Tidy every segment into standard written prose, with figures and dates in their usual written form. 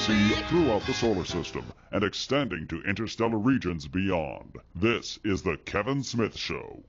galaxy throughout the solar system and extending to interstellar regions beyond. This is The Kevin Smith Show.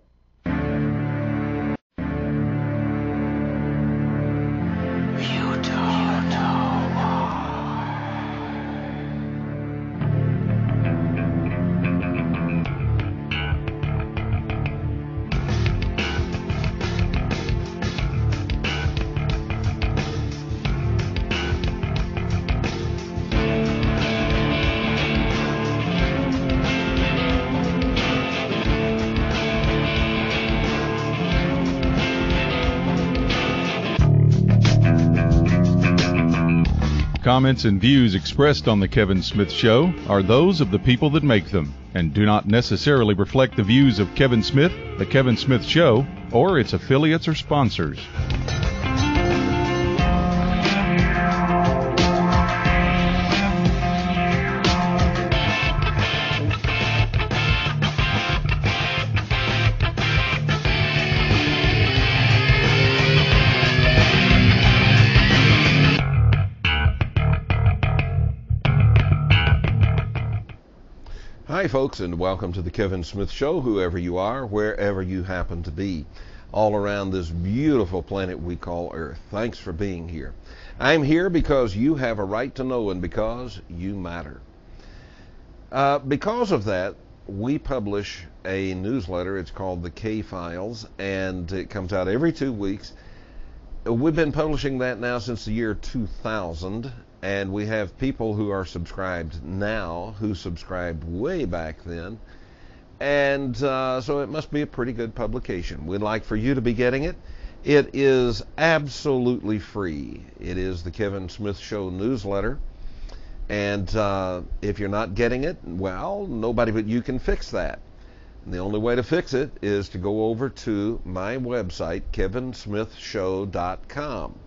Comments and views expressed on The Kevin Smith Show are those of the people that make them and do not necessarily reflect the views of Kevin Smith, The Kevin Smith Show, or its affiliates or sponsors. Hi folks, and welcome to the Kevin Smith Show, whoever you are, wherever you happen to be, all around this beautiful planet we call Earth. Thanks for being here. I'm here because you have a right to know and because you matter. Because of that, we publish a newsletter. It's called the K-Files, and it comes out every 2 weeks. We've been publishing that now since the year 2000. And we have people who are subscribed now who subscribed way back then. And so it must be a pretty good publication. We'd like for you to be getting it. It is absolutely free. It is the Kevin Smith Show newsletter. And if you're not getting it, well, nobody but you can fix that. And the only way to fix it is to go over to my website, kevinsmithshow.com.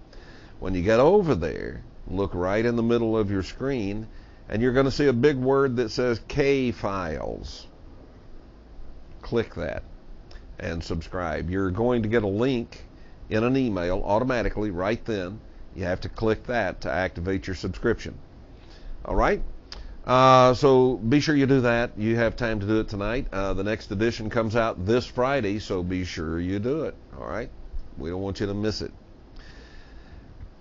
When you get over there, look right in the middle of your screen, and you're going to see a big word that says K-Files. Click that and subscribe. You're going to get a link in an email automatically right then. You have to click that to activate your subscription. All right? So be sure you do that. You have time to do it tonight. The next edition comes out this Friday, so be sure you do it. All right? We don't want you to miss it.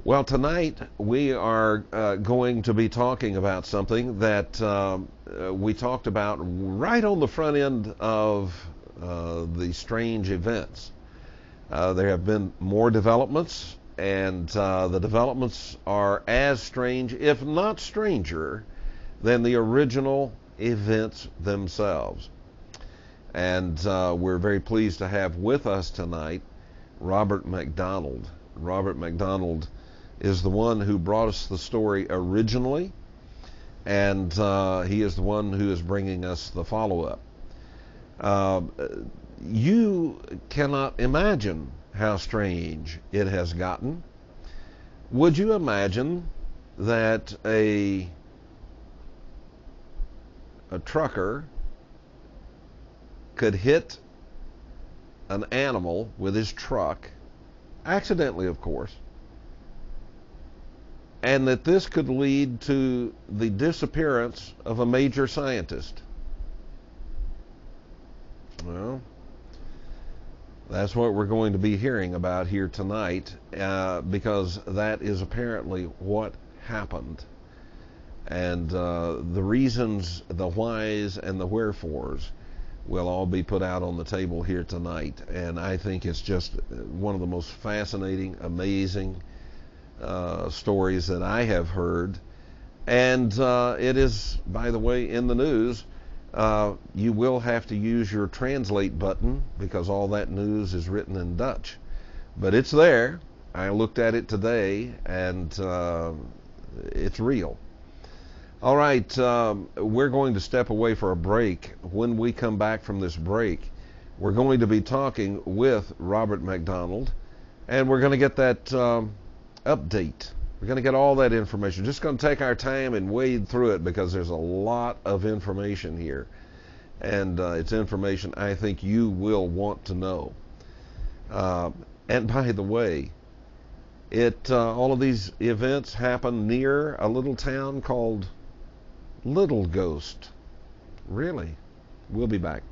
Well, tonight we are going to be talking about something that we talked about right on the front end of the strange events. There have been more developments, and the developments are as strange, if not stranger, than the original events themselves. And we're very pleased to have with us tonight Robert Macdonald. Robert Macdonald is the one who brought us the story originally, and he is the one who is bringing us the follow-up. You cannot imagine how strange it has gotten. Would you imagine that a trucker could hit an animal with his truck, accidentally of course, and that this could lead to the disappearance of a major scientist? Well, that's what we're going to be hearing about here tonight, because that is apparently what happened. And the reasons, the whys, and the wherefores will all be put out on the table here tonight. And I think it's just one of the most fascinating, amazing stories that I have heard. And it is, by the way, in the news. You will have to use your translate button because all that news is written in Dutch. But it's there. I looked at it today, and it's real. All right, we're going to step away for a break. When we come back from this break, we're going to be talking with Robert Macdonald, and we're going to get that update. We're going to get all that information. Just going to take our time and wade through it because there's a lot of information here. And it's information I think you will want to know. And by the way, All of these events happen near a little town called Little Ghost. Really? We'll be back.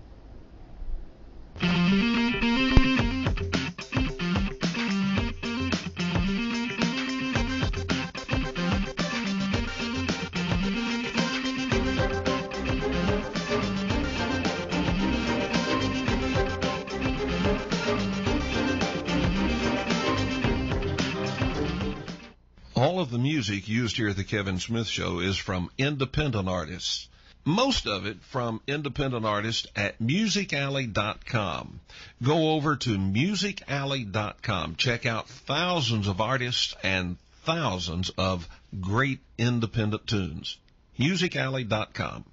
All of the music used here at the Kevin Smith Show is from independent artists. Most of it from independent artists at musicalley.com. Go over to musicalley.com. Check out thousands of artists and thousands of great independent tunes. musicalley.com.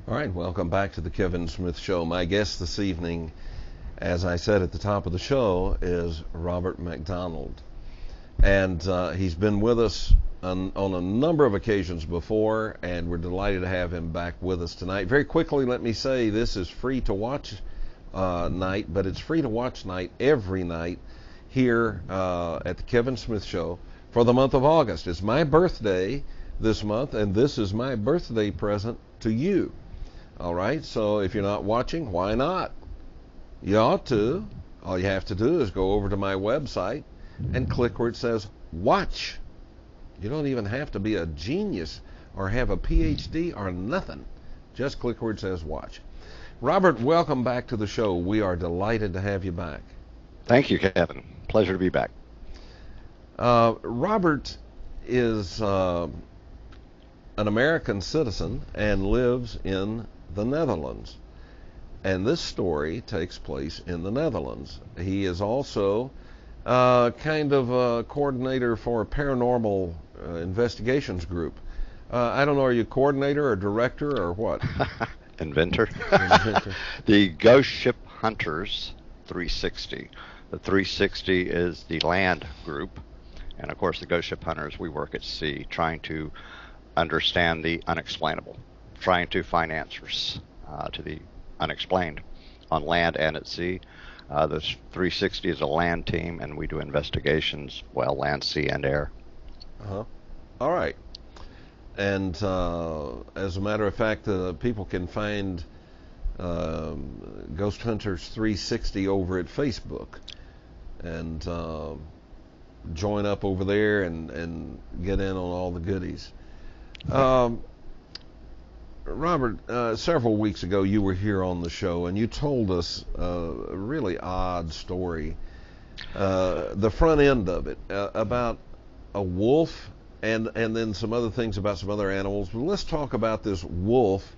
All right, welcome back to the Kevin Smith Show. My guest this evening, as I said at the top of the show, is Robert Macdonald. And he's been with us on a number of occasions before, and we're delighted to have him back with us tonight. Very quickly, let me say this is free to watch night, but it's free to watch night every night here at the Kevin Smith Show for the month of August. It's my birthday this month, and this is my birthday present to you. All right, so if you're not watching, why not? You ought to. All you have to do is go over to my website and click where it says watch. You don't even have to be a genius or have a PhD or nothing. Just click where it says watch. Robert, welcome back to the show. We are delighted to have you back. Thank you, Kevin. Pleasure to be back. Robert is an American citizen and lives in the Netherlands. And this story takes place in the Netherlands. He is also kind of a coordinator for a paranormal investigations group. I don't know, are you coordinator or director or what? Inventor. Inventor. The Ghost Ship Hunters 360. The 360 is the land group. And of course, the Ghost Ship Hunters, we work at sea trying to understand the unexplainable, trying to find answers to the unexplained on land and at sea. The 360 is a land team, and we do investigations, well, land, sea, and air. Uh-huh. All right. And as a matter of fact, people can find Ghost Hunters 360 over at Facebook and join up over there and get in on all the goodies. Robert, several weeks ago you were here on the show and you told us a really odd story, the front end of it, about a wolf and then some other things about some other animals. But let's talk about this wolf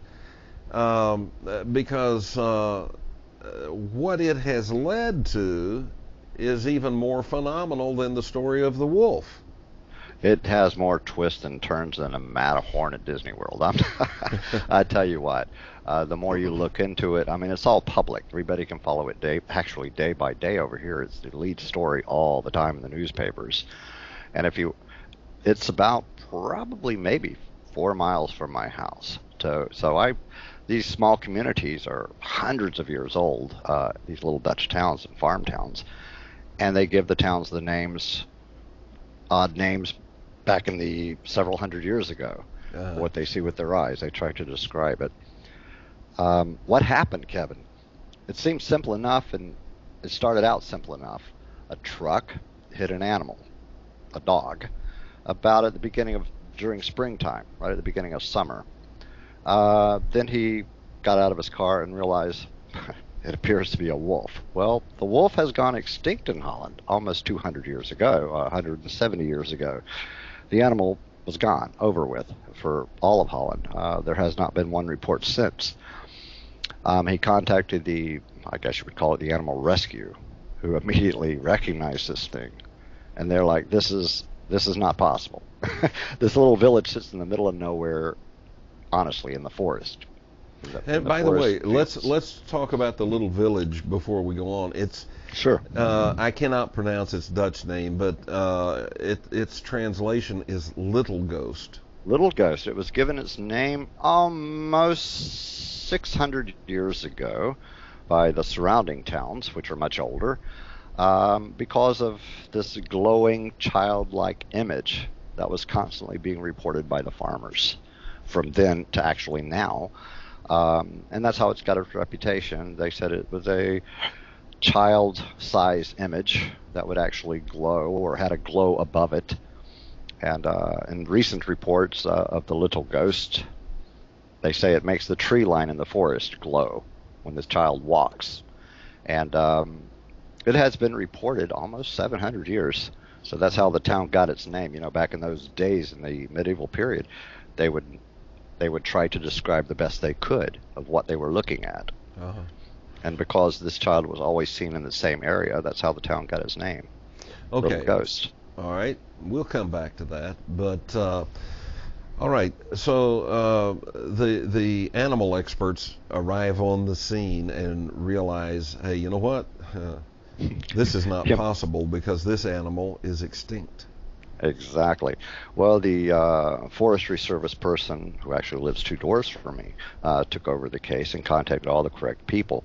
because what it has led to is even more phenomenal than the story of the wolf. It has more twists and turns than a Matterhorn at Disney World. I tell you what, the more you look into it, I mean, it's all public. Everybody can follow it day by day over here. It's the lead story all the time in the newspapers. And it's about probably maybe 4 miles from my house. These small communities are hundreds of years old, these little Dutch towns and farm towns, and they give the towns the names, odd names, back in the several hundred years ago. What they see with their eyes, they try to describe it. What happened, Kevin? It seems simple enough, and it started out simple enough. A truck hit an animal, a dog, about at the beginning during springtime, right at the beginning of summer. Then he got out of his car and realized it appears to be a wolf. Well, the wolf has gone extinct in Holland almost 200 years ago, 170 years ago. The animal was gone, over with, for all of Holland. There has not been one report since. He contacted I guess you would call it the animal rescue, who immediately recognized this thing. And they're like, this is not possible. This little village sits in the middle of nowhere, honestly, in the forest. And by the way, let's talk about the little village before we go on. It's sure. I cannot pronounce its Dutch name, but its translation is Little Ghost. Little Ghost. It was given its name almost 600 years ago by the surrounding towns, which are much older, because of this glowing, childlike image that was constantly being reported by the farmers from then to actually now. And that's how it's got its reputation. They said it was a child-sized image that would actually glow or had a glow above it. And in recent reports of the little ghost, they say it makes the tree line in the forest glow when this child walks. And it has been reported almost 700 years. So that's how the town got its name. You know, back in those days in the medieval period, they would try to describe the best they could of what they were looking at. Uh-huh. And because this child was always seen in the same area, that's how the town got its name. Okay. Little Ghost. All right. We'll come back to that. But, all right. So the animal experts arrive on the scene and realize, hey, you know what? This is not possible because this animal is extinct. Exactly. Well, the Forestry Service person who actually lives 2 doors from me took over the case and contacted all the correct people.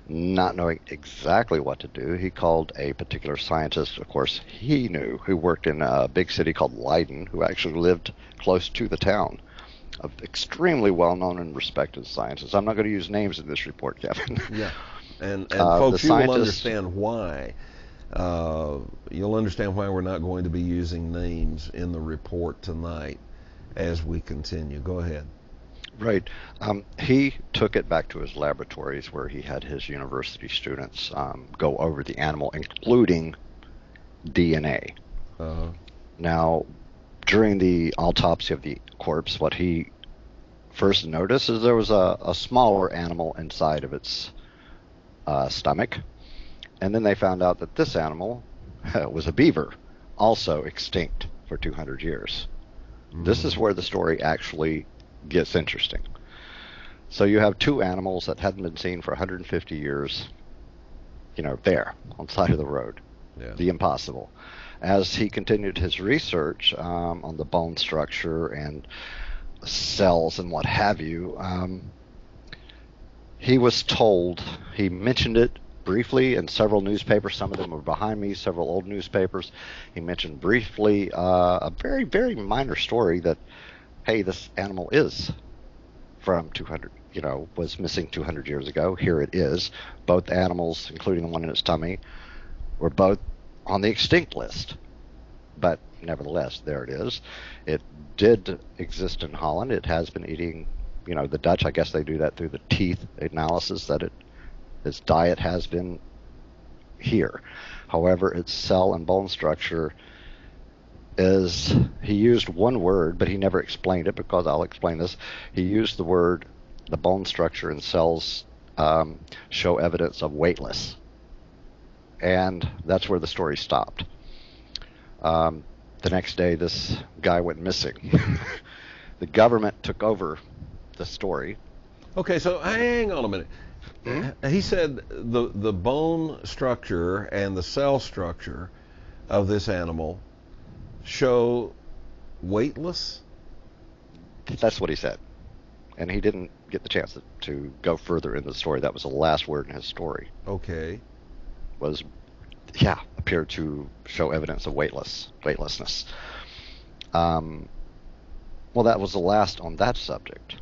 Not knowing exactly what to do, he called a particular scientist, of course, he knew, who worked in a big city called Leiden, who actually lived close to the town. An extremely well-known and respected scientist. I'm not going to use names in this report, Kevin. Yeah. And folks, you will understand why. You'll understand why we're not going to be using names in the report tonight as we continue. Go ahead. Right. He took it back to his laboratories where he had his university students go over the animal, including DNA. Uh-huh. Now, during the autopsy of the corpse, what he first noticed is there was a smaller animal inside of its stomach. And then they found out that this animal was a beaver, also extinct for 200 years. This is where the story actually gets interesting. So you have two animals that hadn't been seen for 150 years, there on the side of the road. Yeah. The impossible. As he continued his research on the bone structure and cells and what have you, he was told, he mentioned it briefly in several newspapers. Some of them were behind me, several old newspapers. He mentioned briefly a very, very minor story that, hey, this animal is from 200, was missing 200 years ago. Here it is. Both animals, including the one in its tummy, were both on the extinct list. But nevertheless, there it is. It did exist in Holland. It has been eating, the Dutch, I guess they do that through the teeth analysis, that its diet has been here. However, its cell and bone structure is, he used one word, but he never explained it, because I'll explain this. He used the word, the bone structure and cells show evidence of weightless. And that's where the story stopped. The next day, this guy went missing. The government took over the story. Okay, so hang on a minute. He said the bone structure and the cell structure of this animal show weightless? That's what he said. And he didn't get the chance to go further in the story. That was the last word in his story. Okay. Appeared to show evidence of weightlessness. Well, that was the last on that subject.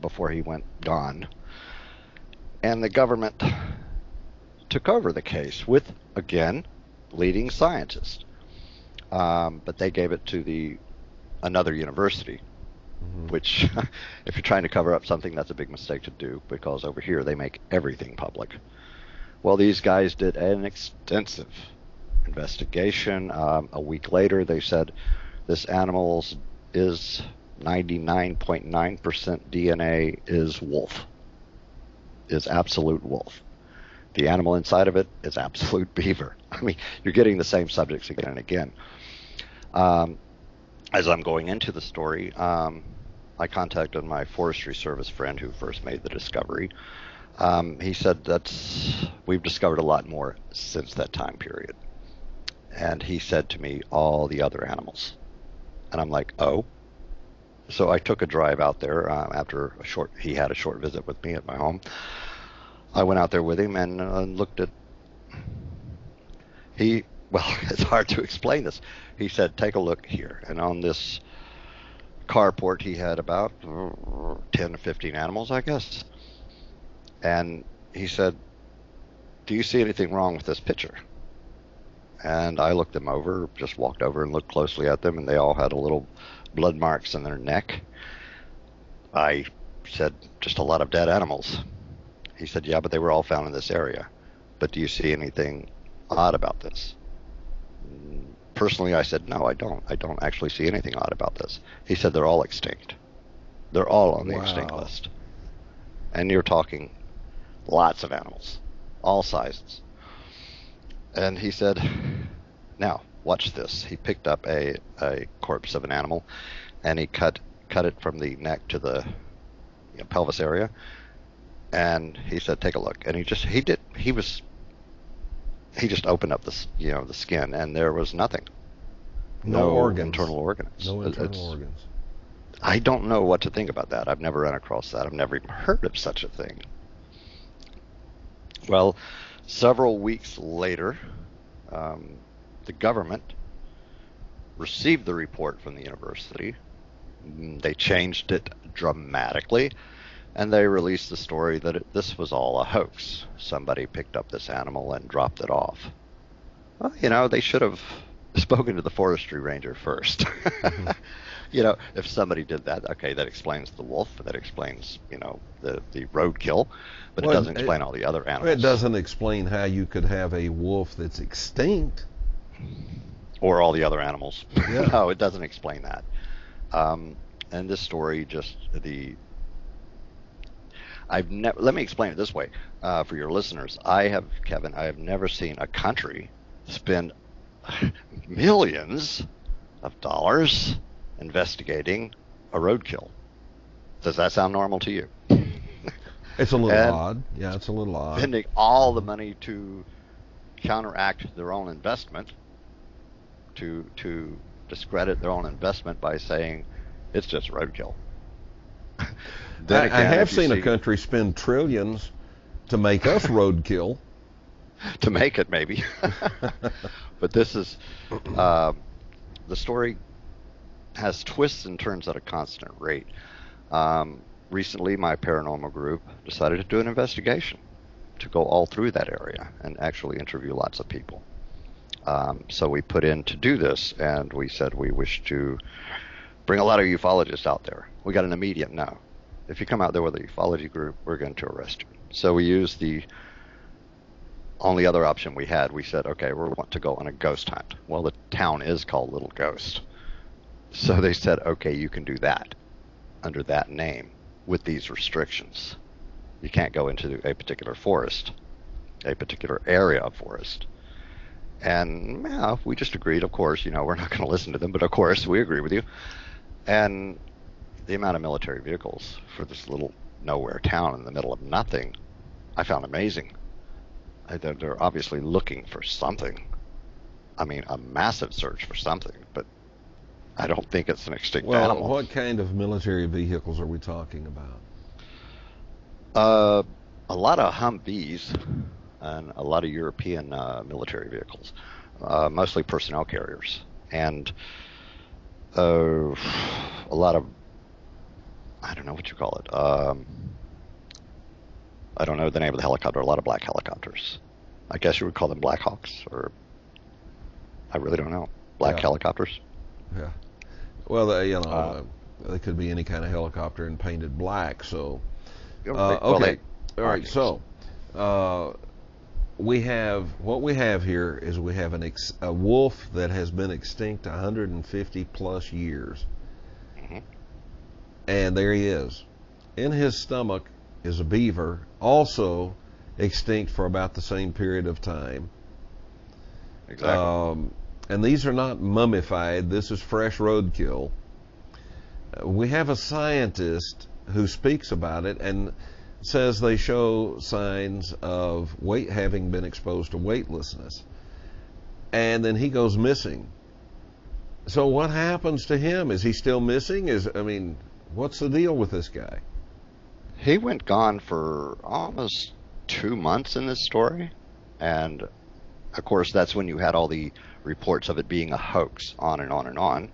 Before he went gone. And the government took over the case with, again, leading scientists. But they gave it to another university, which, if you're trying to cover up something, that's a big mistake to do, because over here they make everything public. Well, these guys did an extensive investigation. A week later, they said this animal is 99.9% DNA is wolf, is absolute wolf. The animal inside of it is absolute beaver. I mean, you're getting the same subjects again and again. As I'm going into the story, I contacted my Forestry Service friend who first made the discovery. He said we've discovered a lot more since that time period. And he said to me, all the other animals. And I'm like, oh. So I took a drive out there after he had a short visit with me at my home. I went out there with him and looked at, it's hard to explain this. He said, take a look here. And on this carport, he had about 10 to 15 animals, I guess. And he said, do you see anything wrong with this picture? And I looked them over, just walked over and looked closely at them, and they all had a little blood marks in their neck. I said, just a lot of dead animals. He said, yeah, but they were all found in this area. But do you see anything odd about this? Personally, I said, no, I don't. I don't actually see anything odd about this. He said, they're all extinct. They're all on the extinct list. And you're talking lots of animals, all sizes. And he said, now, watch this. He picked up a corpse of an animal, and he cut it from the neck to the pelvis area. And he said, take a look. And he just opened up the skin, and there was nothing. No organs. Internal organs. No internal organs. I don't know what to think about that. I've never run across that. I've never even heard of such a thing. Well, several weeks later, the government received the report from the university. They changed it dramatically, and they released the story that this was all a hoax. Somebody picked up this animal and dropped it off. Well, they should have spoken to the forestry ranger first. if somebody did that, okay, that explains the wolf, that explains, the roadkill, but it doesn't explain all the other animals. It doesn't explain how you could have a wolf that's extinct. Or all the other animals. Yeah. No, it doesn't explain that. And this story let me explain it this way for your listeners. Kevin, I have never seen a country spend millions of dollars investigating a roadkill. Does that sound normal to you? It's a little odd. Yeah, it's a little odd. Spending all the money to counteract their own investment, to discredit their own investment by saying it's just roadkill. I have seen a country spend trillions to make us roadkill. To make it, maybe. But this is the story has twists and turns at a constant rate. Recently, my paranormal group decided to do an investigation to go all through that area and actually interview lots of people. So we put in to do this, and we said we wish to bring a lot of ufologists out there. We got an immediate no. If you come out there with a ufology group, we're going to arrest you. So we used the only other option we had. We said, okay, we want to go on a ghost hunt. Well, the town is called Little Ghost. So they said, okay, you can do that under that name with these restrictions. You can't go into a particular forest, a particular area of forest. And we just agreed, of course, we're not going to listen to them, but of course we agree with you. And the amount of military vehicles for this little nowhere town in the middle of nothing, I found amazing. They're obviously looking for something. I mean, a massive search for something, but I don't think it's an extinct animal. Well, what kind of military vehicles are we talking about? A lot of Humvees and a lot of European military vehicles, mostly personnel carriers, and a lot of, I don't know what you call it. I don't know the name of the helicopter. A lot of black helicopters. I guess you would call them Black Hawks, or I really don't know. Black helicopters. Yeah. Well, they could be any kind of helicopter and painted black. So, okay. All right. So, we have here is we have a wolf that has been extinct 150 plus years, and there he is. In his stomach is a beaver, also extinct for about the same period of time. Exactly. And these are not mummified. This is fresh roadkill. We have a scientist who speaks about it and says they show signs of having been exposed to weightlessness. And then he goes missing. So what happens to him? Is he still missing? What's the deal with this guy? He went gone for almost 2 months in this story. And, of course, that's when you had all the reports of it being a hoax, on and on and on.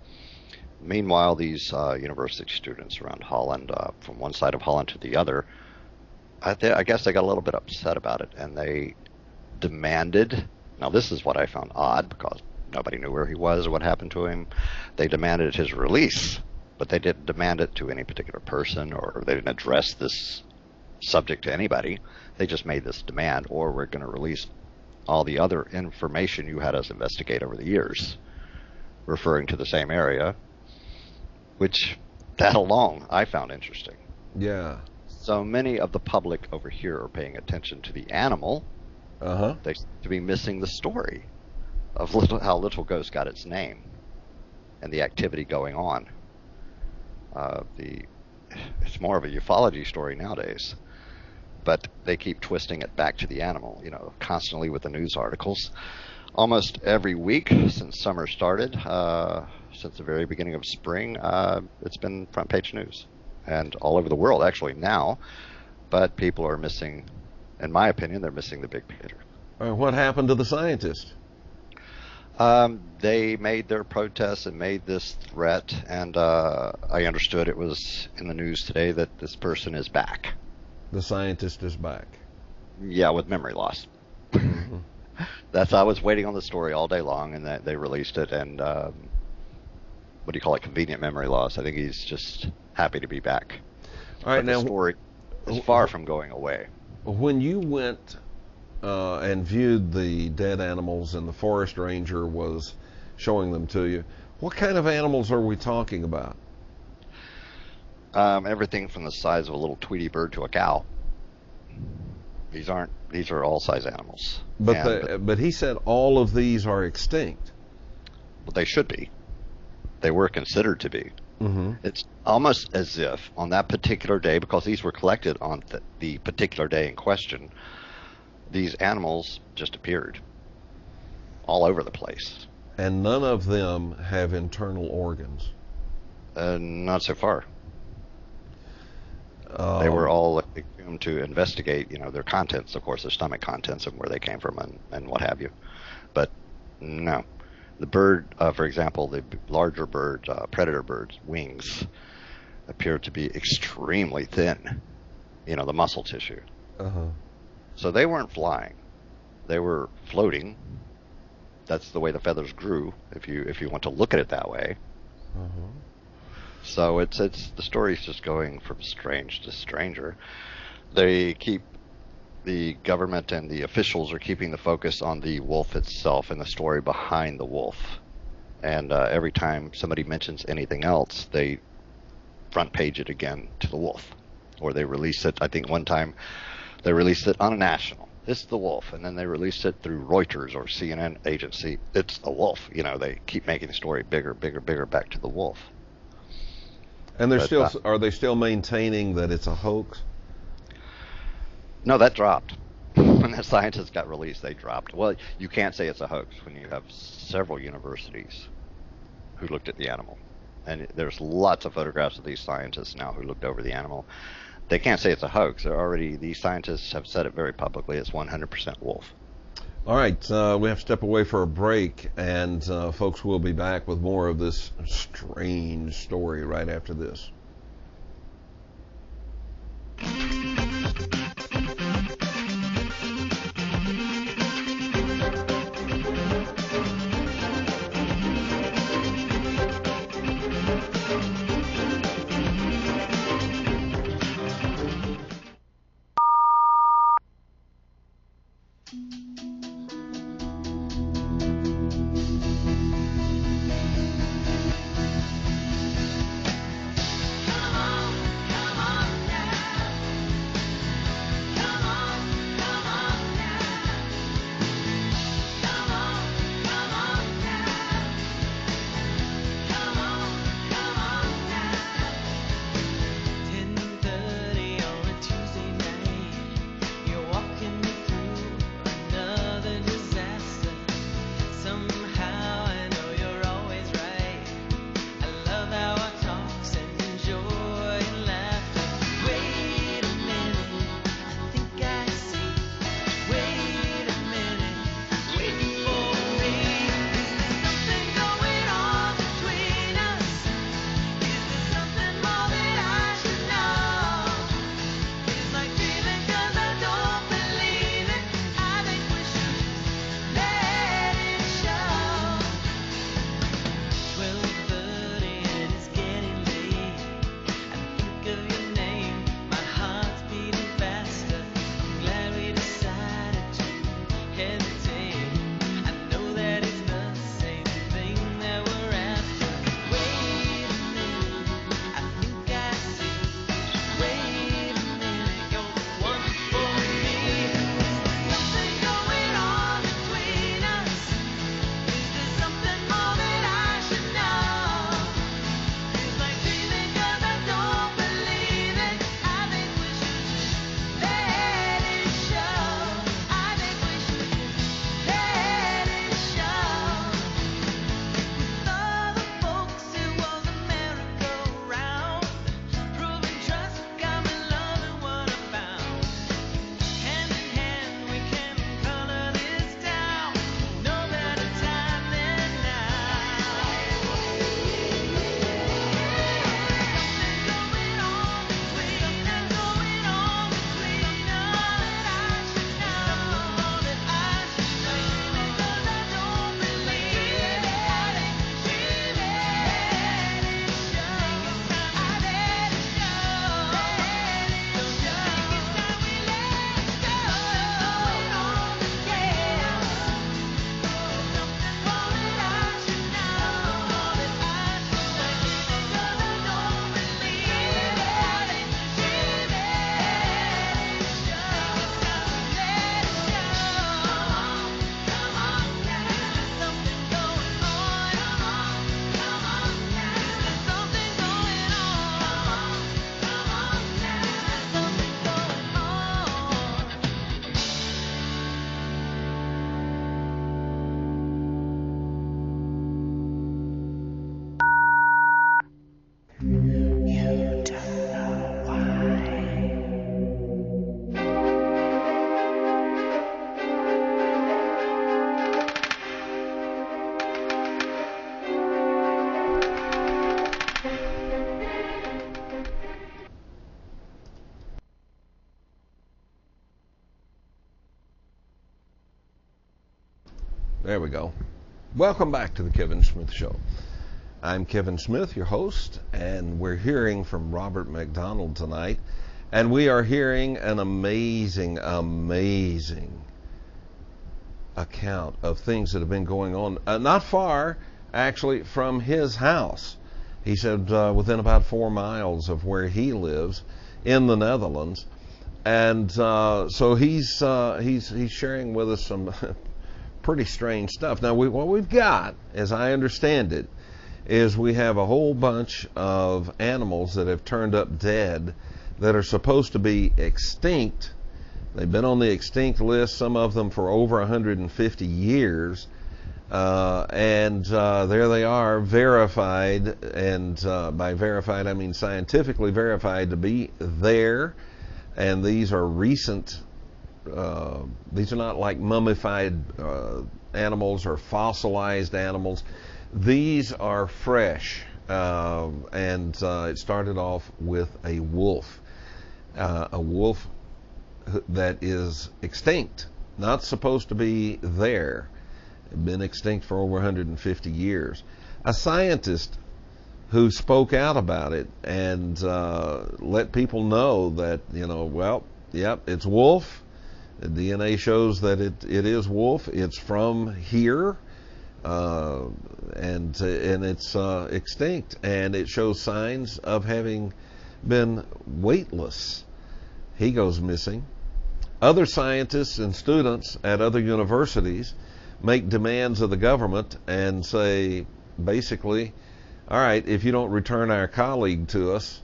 Meanwhile, these university students around Holland, from one side of Holland to the other, I guess they got a little bit upset about it, and they demanded, now this is what I found odd, because nobody knew where he was or what happened to him. They demanded his release, but they didn't demand it to any particular person, or they didn't address this subject to anybody. They just made this demand, or we're going to release all the other information you had us investigate over the years, referring to the same area, which that alone I found interesting. Yeah. So many of the public over here are paying attention to the animal. They seem to be missing the story of how Little Ghost got its name and the activity going on. It's more of a ufology story nowadays, but they keep twisting it back to the animal, constantly with the news articles. Almost every week since summer started, since the very beginning of spring, it's been front page news, and all over the world actually now. But people are missing, in my opinion, they're missing the big picture. What happened to the scientist? They made their protests and made this threat, and I understood it was in the news today that this person is back. The scientist is back. Yeah, with memory loss. I was waiting on the story all day long, and that they released it, and what do you call it, convenient memory loss. I think he's just happy to be back. All right, but now the story is far from going away. when you went and viewed the dead animals and the forest ranger was showing them to you, what kind of animals are we talking about? Everything from the size of a little Tweety bird to a cow. These are all size animals. But he said all of these are extinct. Well, they should be. They were considered to be. Mm-hmm. It's almost as if on that particular day, because these were collected on the particular day in question, these animals just appeared all over the place. And none of them have internal organs. Not so far. They were all assumed to investigate, their contents, of course, their stomach contents and where they came from and what have you. But no. The bird, for example, the larger birds, predator birds' wings appear to be extremely thin, the muscle tissue. Uh-huh. So they weren't flying. They were floating. That's the way the feathers grew, if you want to look at it that way. Uh-huh. So it's the story's just going from strange to stranger. The government and the officials are keeping the focus on the wolf itself and the story behind the wolf. And every time somebody mentions anything else, they front page it again to the wolf. Or they release it, I think one time they released it on a national. It's the wolf. And then they released it through Reuters or CNN agency. It's the wolf. They keep making the story bigger, bigger, bigger back to the wolf. And are they still maintaining that it's a hoax? No, that dropped. When the scientists got released, they dropped. Well, you can't say it's a hoax when you have several universities who looked at the animal. And there's lots of photographs of these scientists now who looked over the animal. They can't say it's a hoax. These scientists have said it very publicly. It's 100% wolf. All right, we have to step away for a break, and folks, will be back with more of this strange story right after this. There we go. Welcome back to the Kevin Smith Show. I'm Kevin Smith, your host, and we're hearing from Robert Macdonald tonight. And we are hearing an amazing account of things that have been going on not far, actually, from his house. He said within about 4 miles of where he lives in the Netherlands. And so he's sharing with us some pretty strange stuff. Now, what we've got, as I understand it, is we have a whole bunch of animals that have turned up dead that are supposed to be extinct. They've been on the extinct list, some of them for over 150 years. And there they are, verified, and by verified I mean scientifically verified to be there. And these are recent, these are not like mummified animals or fossilized animals. These are fresh, and it started off with a wolf that is extinct, not supposed to be there, been extinct for over 150 years. A scientist who spoke out about it and let people know that, it's wolf. The DNA shows that it is wolf. It's from here, and it's extinct, and it shows signs of having been weightless. He goes missing. Other scientists and students at other universities make demands of the government and say, basically, all right, if you don't return our colleague to us,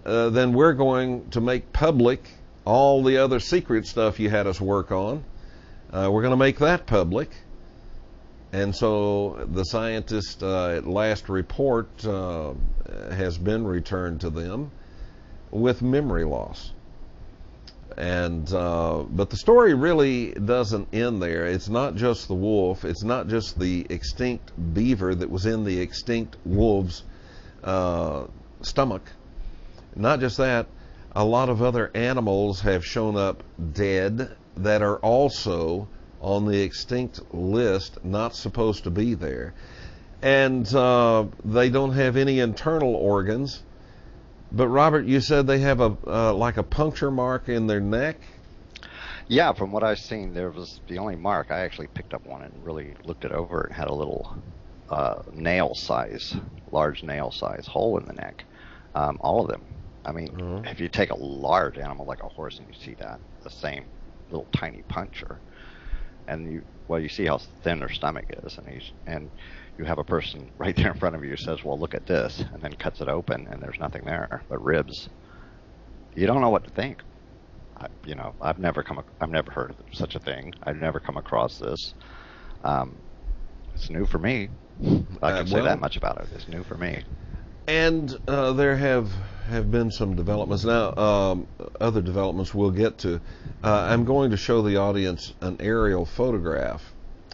then we're going to make public all the other secret stuff you had us work on. We're going to make that public. And so the scientist, at last report, has been returned to them with memory loss. And but the story really doesn't end there. It's not just the wolf. It's not just the extinct beaver that was in the extinct wolf's stomach. Not just that. A lot of other animals have shown up dead that are also on the extinct list, not supposed to be there. And they don't have any internal organs. But Robert, you said they have like a puncture mark in their neck? Yeah, from what I've seen, there was the only mark. I actually picked up one and really looked it over. It had a little large nail size hole in the neck. All of them. I mean, if you take a large animal like a horse and you see that, the same little tiny puncture, and you see how thin their stomach is, and you have a person right there in front of you who says, well, look at this, and then cuts it open, and there's nothing there but ribs. You don't know what to think. I've never heard of such a thing. I've never come across this. It's new for me. I can say that much about it. It's new for me. And there have been some developments. Now, other developments we'll get to. I'm going to show the audience an aerial photograph.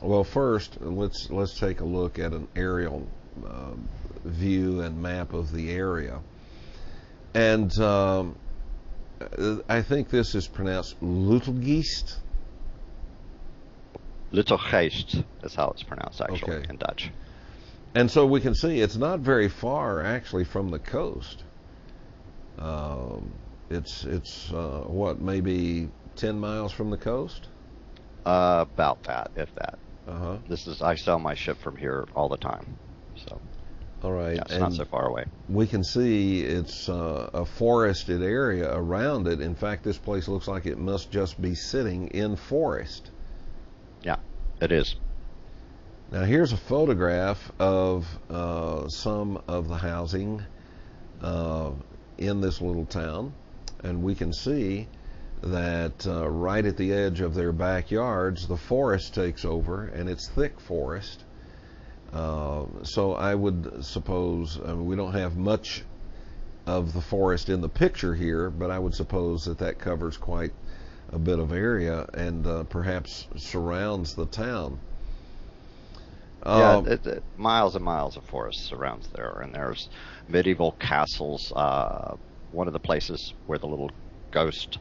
Well, first, let's take a look at an aerial view and map of the area. And I think this is pronounced Lutelgeest. Lutelgeest is how it's pronounced, actually, in Dutch. And so we can see it's not very far, actually, from the coast. It's what, maybe 10 miles from the coast? About that, if that. Uh-huh. I sell my ship from here all the time, so. All right. Yeah, it's not so far away. We can see it's a forested area around it. In fact, this place looks like it must just be sitting in forest. Yeah, it is. Now here's a photograph of some of the housing in this little town, and we can see that right at the edge of their backyards, the forest takes over, and it's thick forest. So I would suppose, we don't have much of the forest in the picture here, but I would suppose that covers quite a bit of area and perhaps surrounds the town. Miles and miles of forest surrounds there, and there's medieval castles. One of the places where the little ghost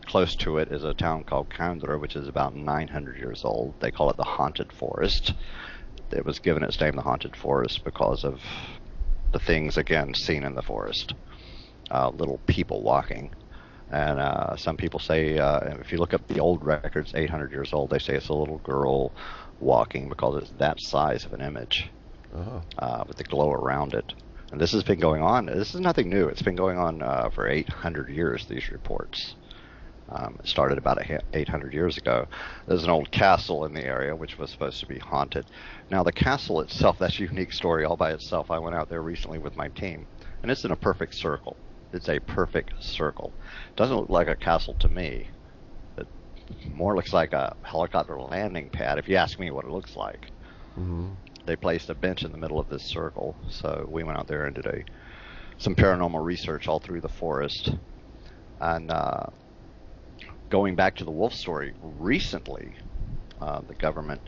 close to it is a town called Kandra, which is about 900 years old. They call it the Haunted Forest. It was given its name, the Haunted Forest, because of the things, again, seen in the forest. Little people walking. And some people say, if you look up the old records, 800 years old, they say it's a little girl walking because it's that size of an image with the glow around it. And this has been going on. This is nothing new. It's been going on for 800 years, these reports. It started about 800 years ago. There's an old castle in the area which was supposed to be haunted. Now, the castle itself, that's a unique story all by itself. I went out there recently with my team, and it's in a perfect circle. It's a perfect circle. It doesn't look like a castle to me. It more looks like a helicopter landing pad, if you ask me what it looks like. Mm-hmm. They placed a bench in the middle of this circle, so we went out there and did some paranormal research all through the forest. And going back to the wolf story, recently the government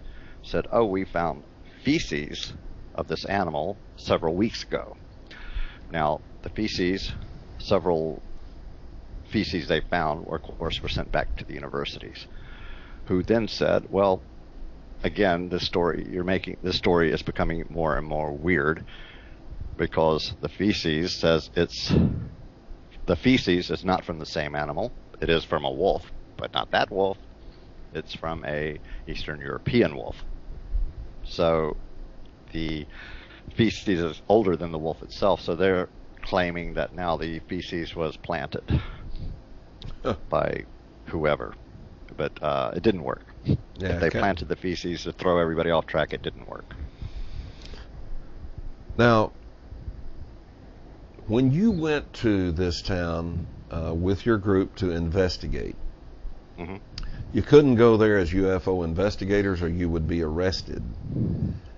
said, we found feces of this animal several weeks ago. Now, the several feces they found were, of course, were sent back to the universities, who then said, well, again, this story is becoming more and more weird, because the feces says the feces is not from the same animal. It is from a wolf, but not that wolf. It's from a Eastern European wolf. So the feces is older than the wolf itself, so they're claiming that now the feces was planted by whoever. But it didn't work. Yeah, if they planted the feces to throw everybody off track, it didn't work. Now, when you went to this town with your group to investigate, mm-hmm. you couldn't go there as UFO investigators, or you would be arrested.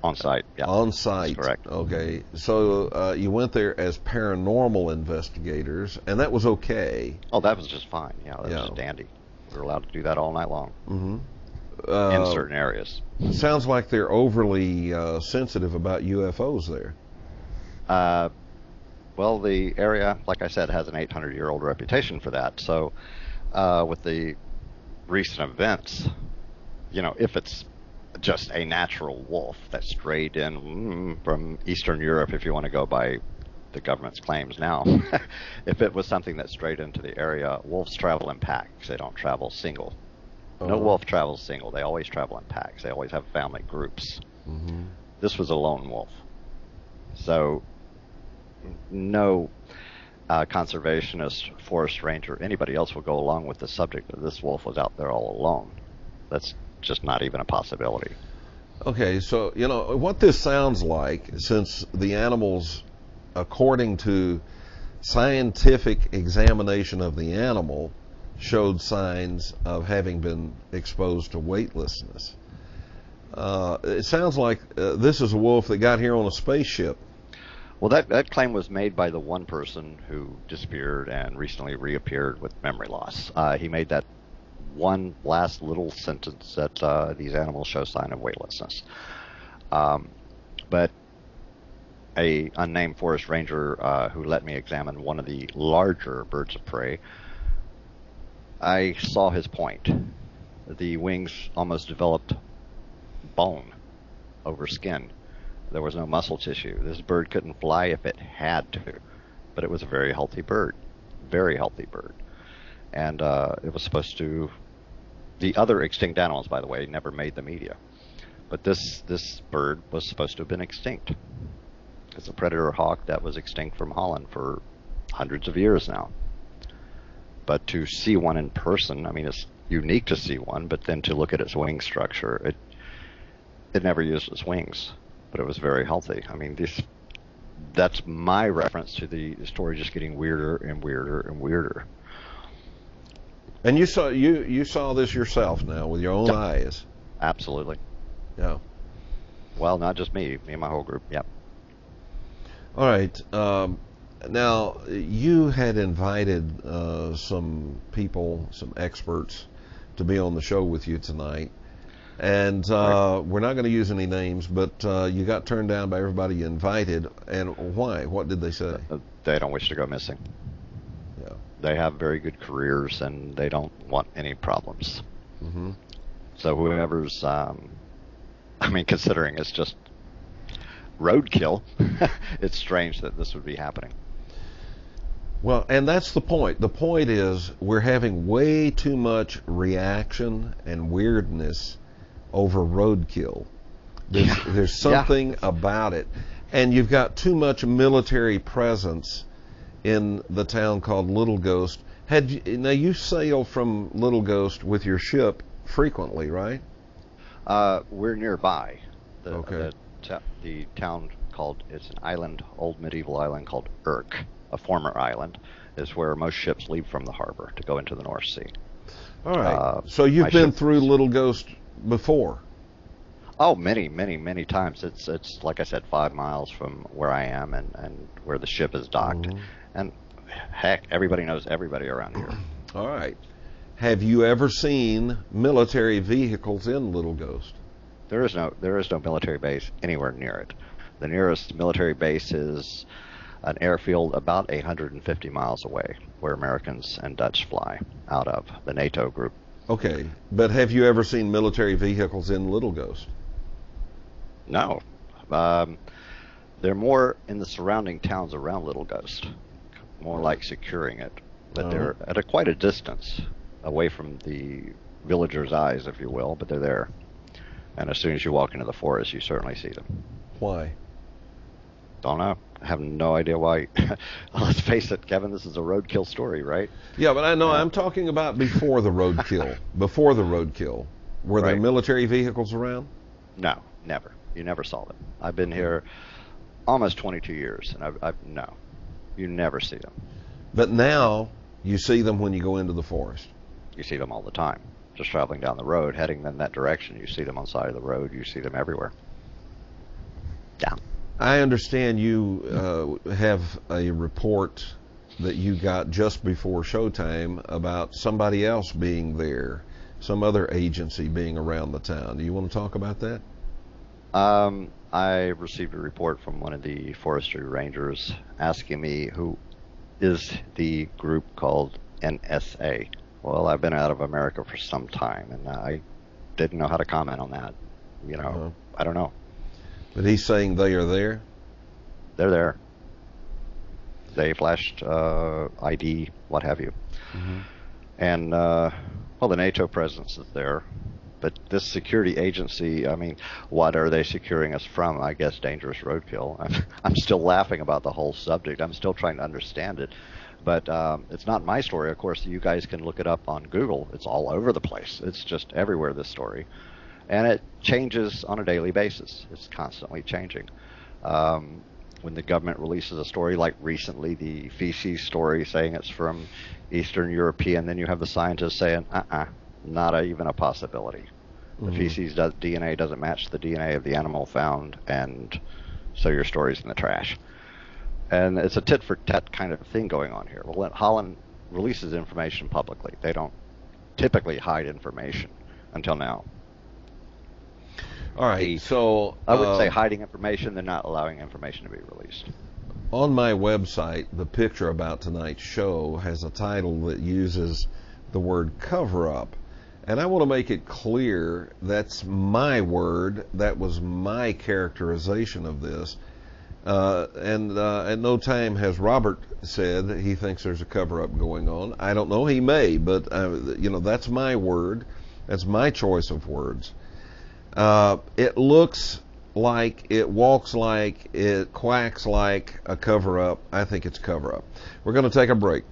On site, yeah. On site. That's correct. Okay. So you went there as paranormal investigators, and that was okay. Oh, that was just fine. Yeah, that was just dandy. We were allowed to do that all night long. Mm-hmm. In certain areas. Sounds like they're overly sensitive about UFOs there. Well, the area, like I said, has an 800-year-old reputation for that. So with the recent events, if it's just a natural wolf that strayed in from Eastern Europe, if you want to go by the government's claims now, if it was something that strayed into the area, wolves travel in packs. They don't travel single. No wolf travels single. They always travel in packs. They always have family groups. Mm-hmm. This was a lone wolf. So no conservationist, forest ranger, anybody else will go along with the subject that this wolf was out there all alone. That's just not even a possibility. Okay, so, what this sounds like, since the animals, according to scientific examination of the animal, showed signs of having been exposed to weightlessness. It sounds like this is a wolf that got here on a spaceship. Well, that claim was made by the one person who disappeared and recently reappeared with memory loss. He made that one last little sentence that these animals show sign of weightlessness. But a unnamed forest ranger who let me examine one of the larger birds of prey, I saw his point. The wings almost developed bone over skin. There was no muscle tissue. This bird couldn't fly if it had to, but it was a very healthy bird. Very healthy bird. And it was supposed to... The other extinct animals, by the way, never made the media. But this bird was supposed to have been extinct. It's a predator hawk that was extinct from Holland for hundreds of years now. But to see one in person, I mean, it's unique to see one, but then to look at its wing structure, it never used its wings, but it was very healthy. I mean, that's my reference to the story just getting weirder and weirder and weirder. And you saw this yourself now with your own eyes. Absolutely. Yeah. Well, not just me and my whole group. Yep. All right. Now, you had invited some people, some experts, to be on the show with you tonight. And we're not going to use any names, but you got turned down by everybody you invited. And why? What did they say? They don't wish to go missing. Yeah. They have very good careers, and they don't want any problems. Mm-hmm. So whoever's, considering it's just roadkill, it's strange that this would be happening. Well, and that's the point. The point is we're having way too much reaction and weirdness over roadkill. There's something about it. And you've got too much military presence in the town called Little Ghost. Now, you sail from Little Ghost with your ship frequently, right? We're nearby. Okay. The town it's an island, old medieval island called Urk, a former island, is where most ships leave from the harbor to go into the North Sea. All right. So you've been through Little Ghost before? Oh, many, many, many times. It's like I said, 5 miles from where I am and where the ship is docked. Mm-hmm. And heck, everybody knows everybody around here. All right. Have you ever seen military vehicles in Little Ghost? There is no military base anywhere near it. The nearest military base is an airfield about 850 miles away, where Americans and Dutch fly out of, the NATO group. Okay, but have you ever seen military vehicles in Little Ghost? No. They're more in the surrounding towns around Little Ghost, more like securing it. But they're at quite a distance away from the villagers' eyes, if you will, but they're there. And as soon as you walk into the forest, you certainly see them. Why? Don't know. I have no idea why. Let's face it, Kevin, this is a roadkill story, right? Yeah, but I know I'm talking about before the roadkill. Before the roadkill. Were there military vehicles around? No, never. You never saw them. I've been here almost 22 years, and no. You never see them. But now you see them when you go into the forest. You see them all the time. Just traveling down the road, heading in that direction, you see them on the side of the road. You see them everywhere. Yeah. I understand you have a report that you got just before showtime about somebody else being there, some other agency being around the town. Do you want to talk about that? I received a report from one of the forestry rangers asking me who is the group called NSA. Well, I've been out of America for some time, and I didn't know how to comment on that. I don't know. But he's saying they are there? They're there. They flashed ID, what have you. Mm-hmm. And, the NATO presence is there. But this security agency, what are they securing us from? I guess dangerous roadkill. I'm still laughing about the whole subject. I'm still trying to understand it. But it's not my story. Of course, you guys can look it up on Google. It's all over the place. It's just everywhere, this story. And it changes on a daily basis. It's constantly changing. When the government releases a story, like recently the feces story saying it's from Eastern European, then you have the scientists saying, not even a possibility. Mm-hmm. The feces DNA doesn't match the DNA of the animal found, and so your story's in the trash. And it's a tit-for-tat kind of thing going on here. Well, Holland releases information publicly. They don't typically hide information until now. All right, so I would say hiding information, they're not allowing information to be released. On my website, the picture about tonight's show has a title that uses the word cover-up. And I want to make it clear that's my word. That was my characterization of this. And at no time has Robert said that he thinks there's a cover-up going on. I don't know. He may, but that's my word. That's my choice of words. It looks like, it walks like, it quacks like a cover-up. I think it's cover-up. We're going to take a break.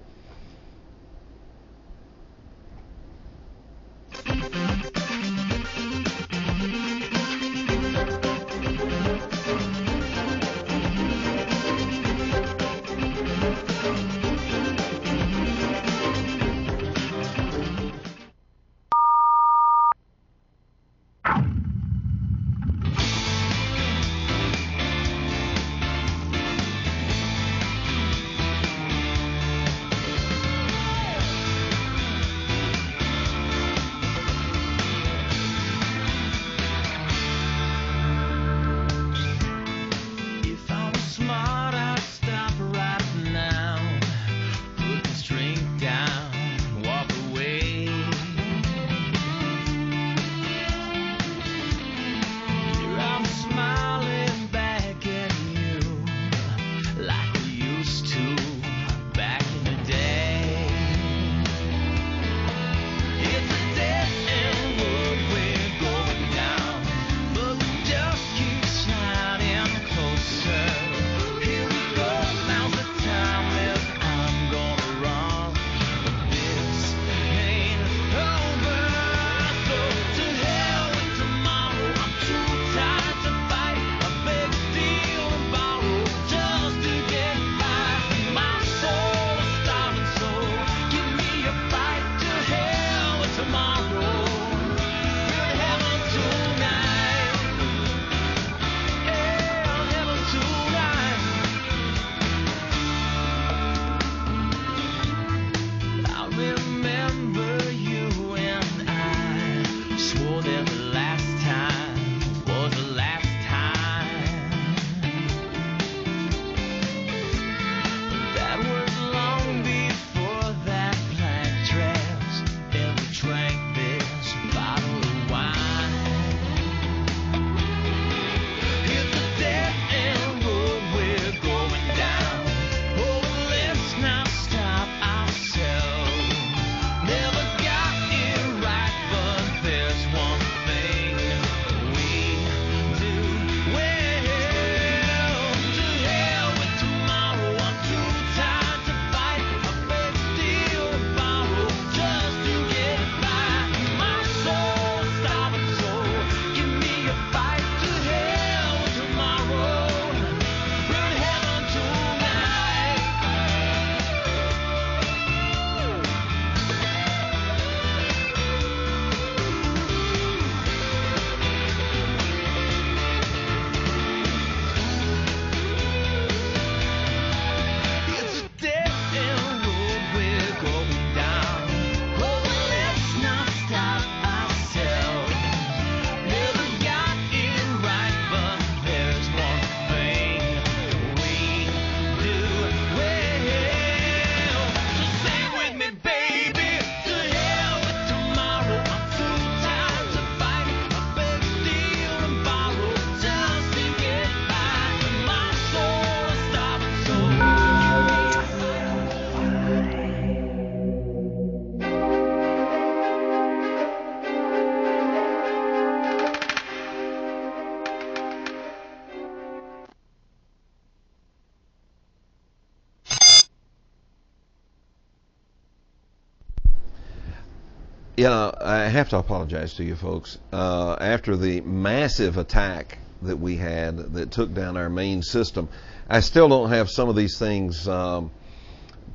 I have to apologize to you folks. After the massive attack that we had that took down our main system, I still don't have some of these things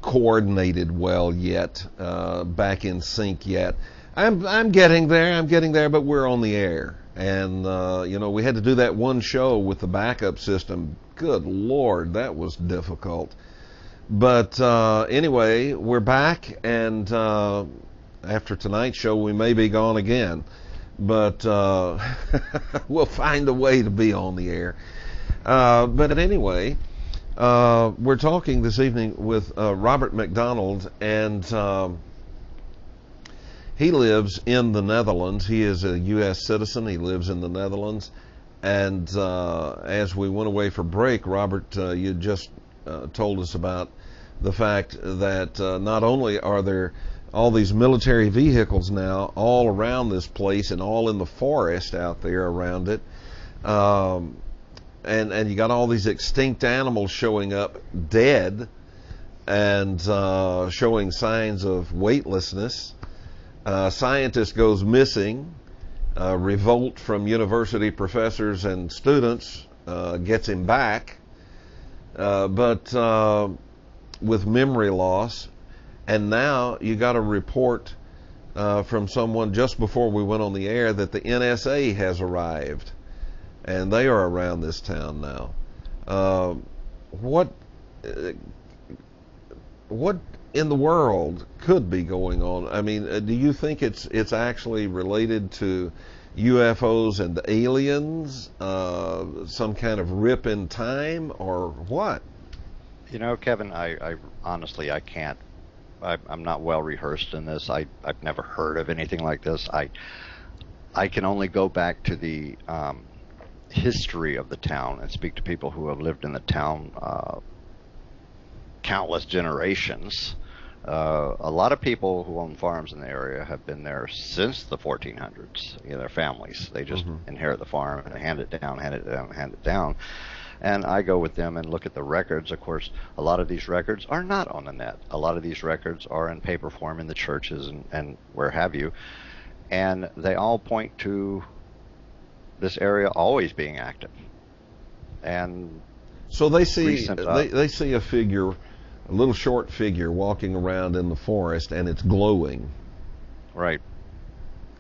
coordinated well yet, back in sync yet. I'm getting there, but we're on the air. And, we had to do that one show with the backup system. Good Lord, that was difficult. But anyway, we're back, and after tonight's show, we may be gone again. But we'll find a way to be on the air. But anyway, we're talking this evening with Robert Macdonald, and he lives in the Netherlands. He is a U.S. citizen. He lives in the Netherlands. And as we went away for break, Robert, you just told us about the fact that not only are there all these military vehicles now all around this place and all in the forest out there around it, and you got all these extinct animals showing up dead and showing signs of weightlessness. Scientist goes missing. Revolt from university professors and students gets him back, but with memory loss. And now you got a report from someone just before we went on the air that the NSA has arrived, and they are around this town now. What in the world could be going on? I mean, do you think it's actually related to UFOs and aliens, some kind of rip in time, or what? Kevin, I honestly, I can't. I'm not well rehearsed in this. I've never heard of anything like this. I can only go back to the history of the town and speak to people who have lived in the town countless generations. A lot of people who own farms in the area have been there since the 1400s. Their families, they just inherit the farm and hand it down, hand it down, hand it down. And I go with them and look at the records. Of course, a lot of these records are not on the net. A lot of these records are in paper form in the churches and where have you. And they all point to this area always being active. And so they see they see a figure, a little short figure walking around in the forest, and it's glowing. Right.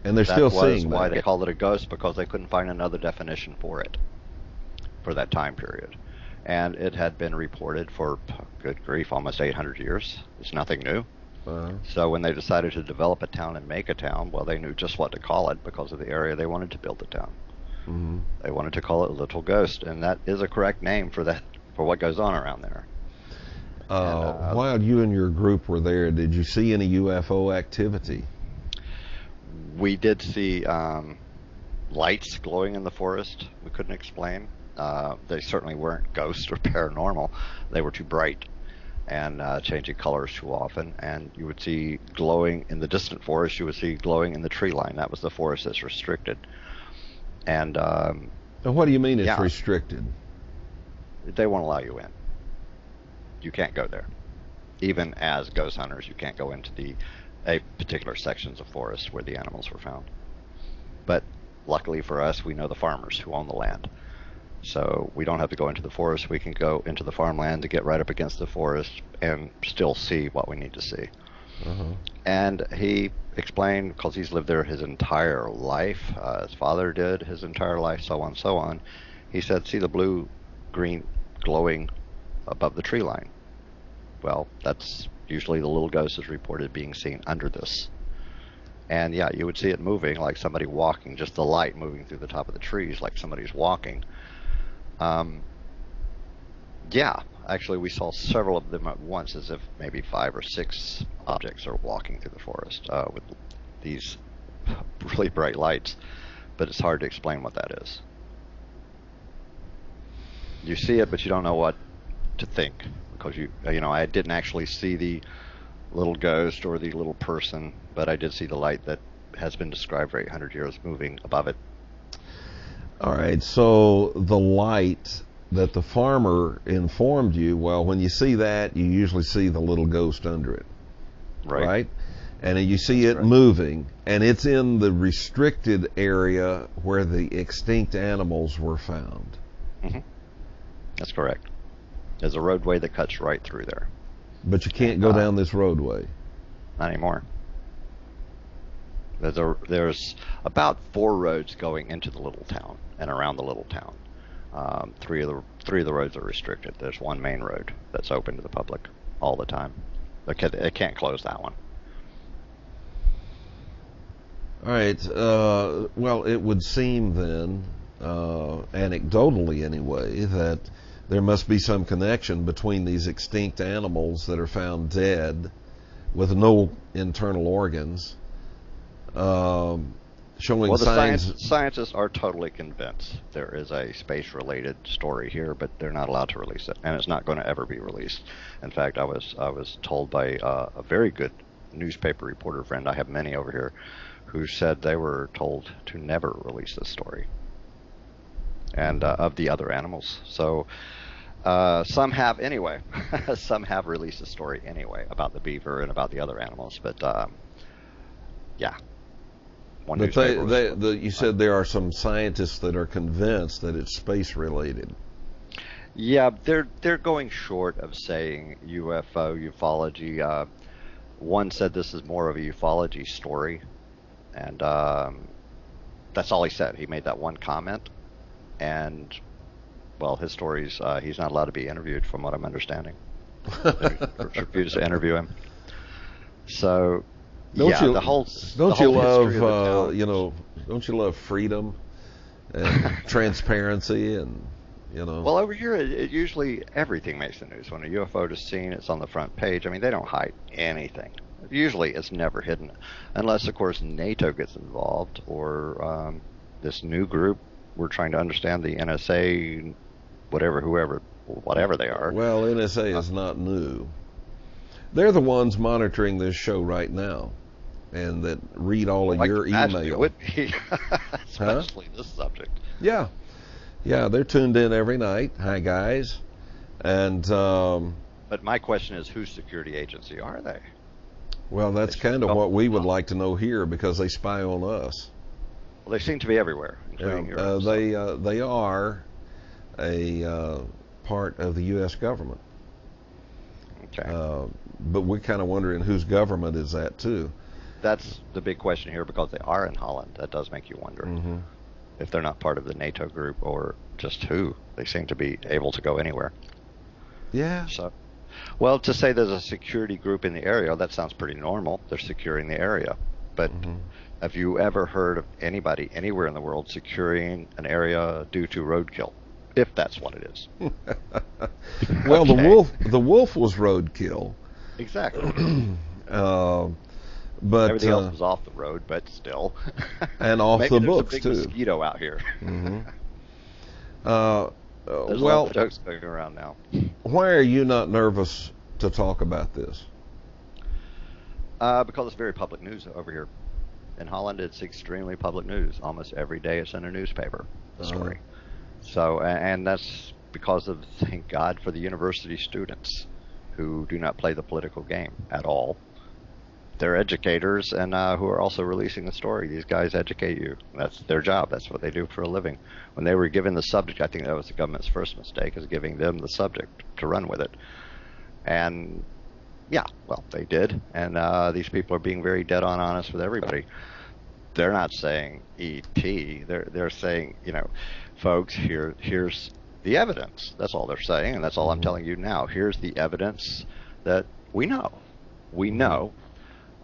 And they're still seeing that. That was why they called it a ghost, because they couldn't find another definition for it for that time period. And it had been reported for, good grief, almost 800 years. It's nothing new. So when they decided to develop a town and make a town, well, they knew just what to call it because of the area they wanted to build the town. They wanted to call it Little Ghost, and that is a correct name for what goes on around there. While you and your group were there, did you see any UFO activity? We did see lights glowing in the forest we couldn't explain. They certainly weren't ghosts or paranormal. They were too bright and changing colors too often. And you would see glowing in the distant forest. You would see glowing in the tree line. That was the forest that's restricted. And what do you mean it's restricted? They won't allow you in. You can't go there. Even as ghost hunters, you can't go into a particular sections of forest where the animals were found. But luckily for us, we know the farmers who own the land. So we don't have to go into the forest. We can go into the farmland to get right up against the forest and still see what we need to see. And he explained, because he's lived there his entire life, his father did his entire life, so on, so on. He said, see the blue, green, glowing above the tree line. Well, that's usually the little ghost is reported being seen under this. And yeah, you would see it moving like somebody walking, just the light moving through the top of the trees like somebody's walking. Yeah, actually we saw several of them at once, as if maybe 5 or 6 objects are walking through the forest with these really bright lights, but it's hard to explain what that is. You see it, but you don't know what to think, because I didn't actually see the little ghost or the little person, but I did see the light that has been described for 800 years moving above it. All right, so the light that the farmer informed you, well, when you see that, you usually see the little ghost under it, right? and you see it moving, and it's in the restricted area where the extinct animals were found. Mm-hmm. That's correct. There's a roadway that cuts right through there. But you can't go down this roadway. Not anymore. There's about 4 roads going into the little town and around the little town. Three of the roads are restricted. There's one main road that's open to the public all the time. They can't close that one. All right. Well, it would seem then, anecdotally anyway, that there must be some connection between these extinct animals that are found dead with no internal organs, showing signs. Scientists are totally convinced there is a space-related story here, but they're not allowed to release it, and it's not going to ever be released. In fact, I was told by a very good newspaper reporter friend, I have many over here, who said they were told to never release this story, and of the other animals. So some have anyway. Some have released a story anyway about the beaver and about the other animals, but yeah. But you said there are some scientists that are convinced that it's space related. Yeah, they're going short of saying UFO, ufology. One said this is more of a ufology story, and that's all he said. He made that one comment, and well, his stories, he's not allowed to be interviewed, from what I'm understanding. They refused to interview him. So. Don't you love freedom and transparency and Well, over here, it usually everything makes the news. When a UFO is seen, it's on the front page. I mean, they don't hide anything. Usually, it's never hidden, unless, of course, NATO gets involved or this new group. We're trying to understand the NSA, whatever they are. Well, NSA is not new. They're the ones monitoring this show right now, and that read all of your email. Would be. Especially this subject. Yeah, they're tuned in every night. Hi, guys. And but my question is, whose security agency are they? Well, that's kind of what we would like to know here, because they spy on us. Well, they seem to be everywhere, including Europe. They are a part of the U.S. government. Okay. But we're kind of wondering whose government is that too. That's the big question here, because they are in Holland. That does make you wonder if they're not part of the NATO group or just who. They seem to be able to go anywhere. Yeah. So, well, to say there's a security group in the area, that sounds pretty normal. They're securing the area. But have you ever heard of anybody anywhere in the world securing an area due to roadkill? If that's what it is. Well, okay. the wolf was roadkill. Exactly. But everything else was off the road, but still. And off Maybe the books too. too. There's a big mosquito out here. There's a lot of jokes going around now. Why are you not nervous to talk about this? Because it's very public news over here. In Holland, it's extremely public news. Almost every day it's in a newspaper, the story. So, and that's because of, thank God, for the university students who do not play the political game at all. They're educators and who are also releasing the story. These guys educate you. That's their job. That's what they do for a living. When they were given the subject, I think that was the government's first mistake, is giving them the subject to run with it. And yeah, well, they did. And these people are being very dead on honest with everybody. They're not saying E.T. They're saying, folks, here's the evidence. That's all they're saying, and that's all I'm telling you now. Here's the evidence that we know. We know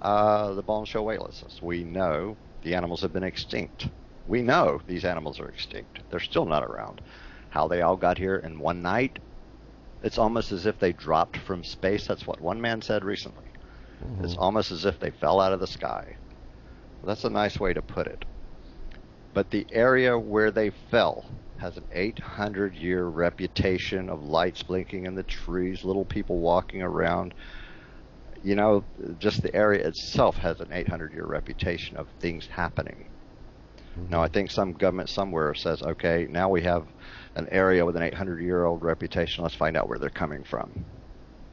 the bone show whaleisms. We know the animals have been extinct. We know these animals are extinct. They're still not around. How they all got here in one night, it's almost as if they dropped from space. That's what one man said recently. It's almost as if they fell out of the sky. Well, that's a nice way to put it. But the area where they fell has an 800-year reputation of lights blinking in the trees, little people walking around. Just the area itself has an 800-year reputation of things happening. Now, I think some government somewhere says, okay, now we have an area with an 800-year-old reputation. Let's find out where they're coming from.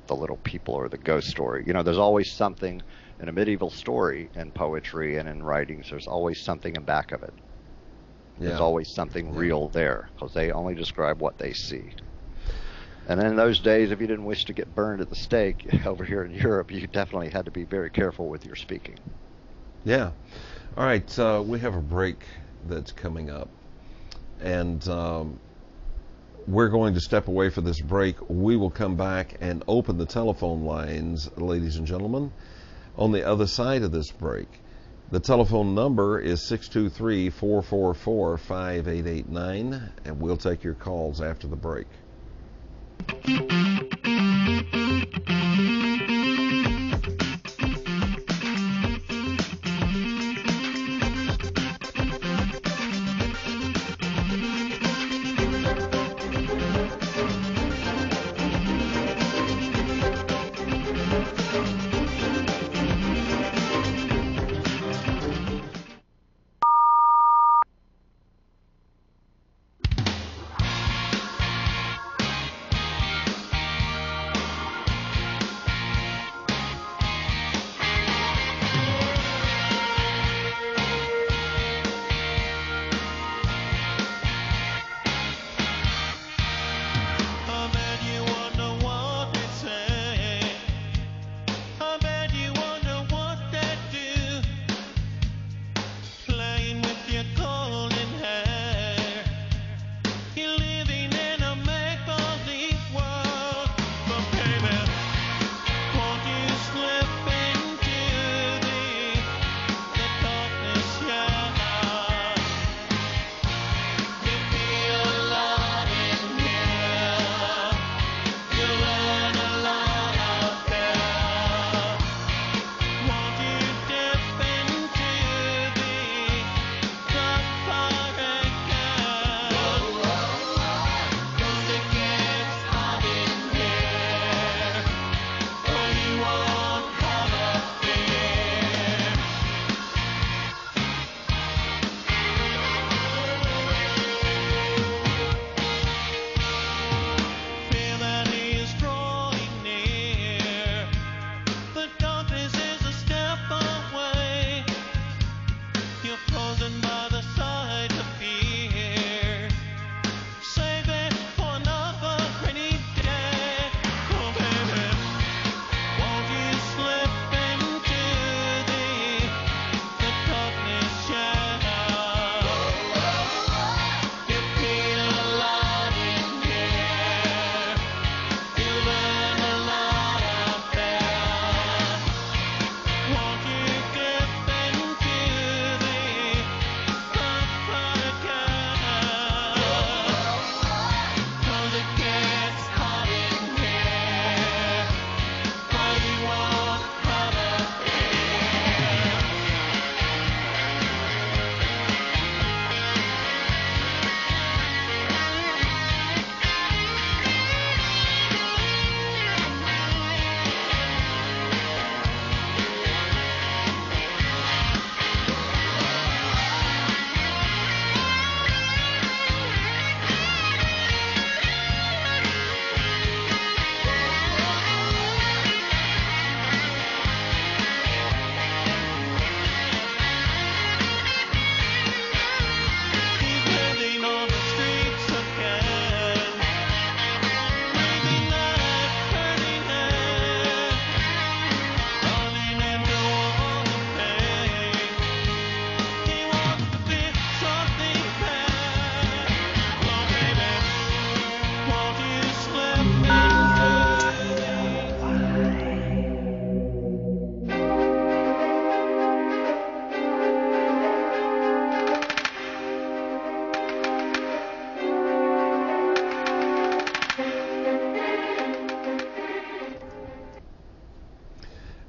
the little people or the ghost story. You know, there's always something in a medieval story, in poetry and in writings. There's always something in back of it. There's always something real there, because they only describe what they see. And in those days, if you didn't wish to get burned at the stake over here in Europe, you definitely had to be very careful with your speaking. Yeah. All right, we have a break that's coming up. And we're going to step away for this break. We will come back and open the telephone lines, ladies and gentlemen, on the other side of this break. The telephone number is 623-444-5889, and we'll take your calls after the break.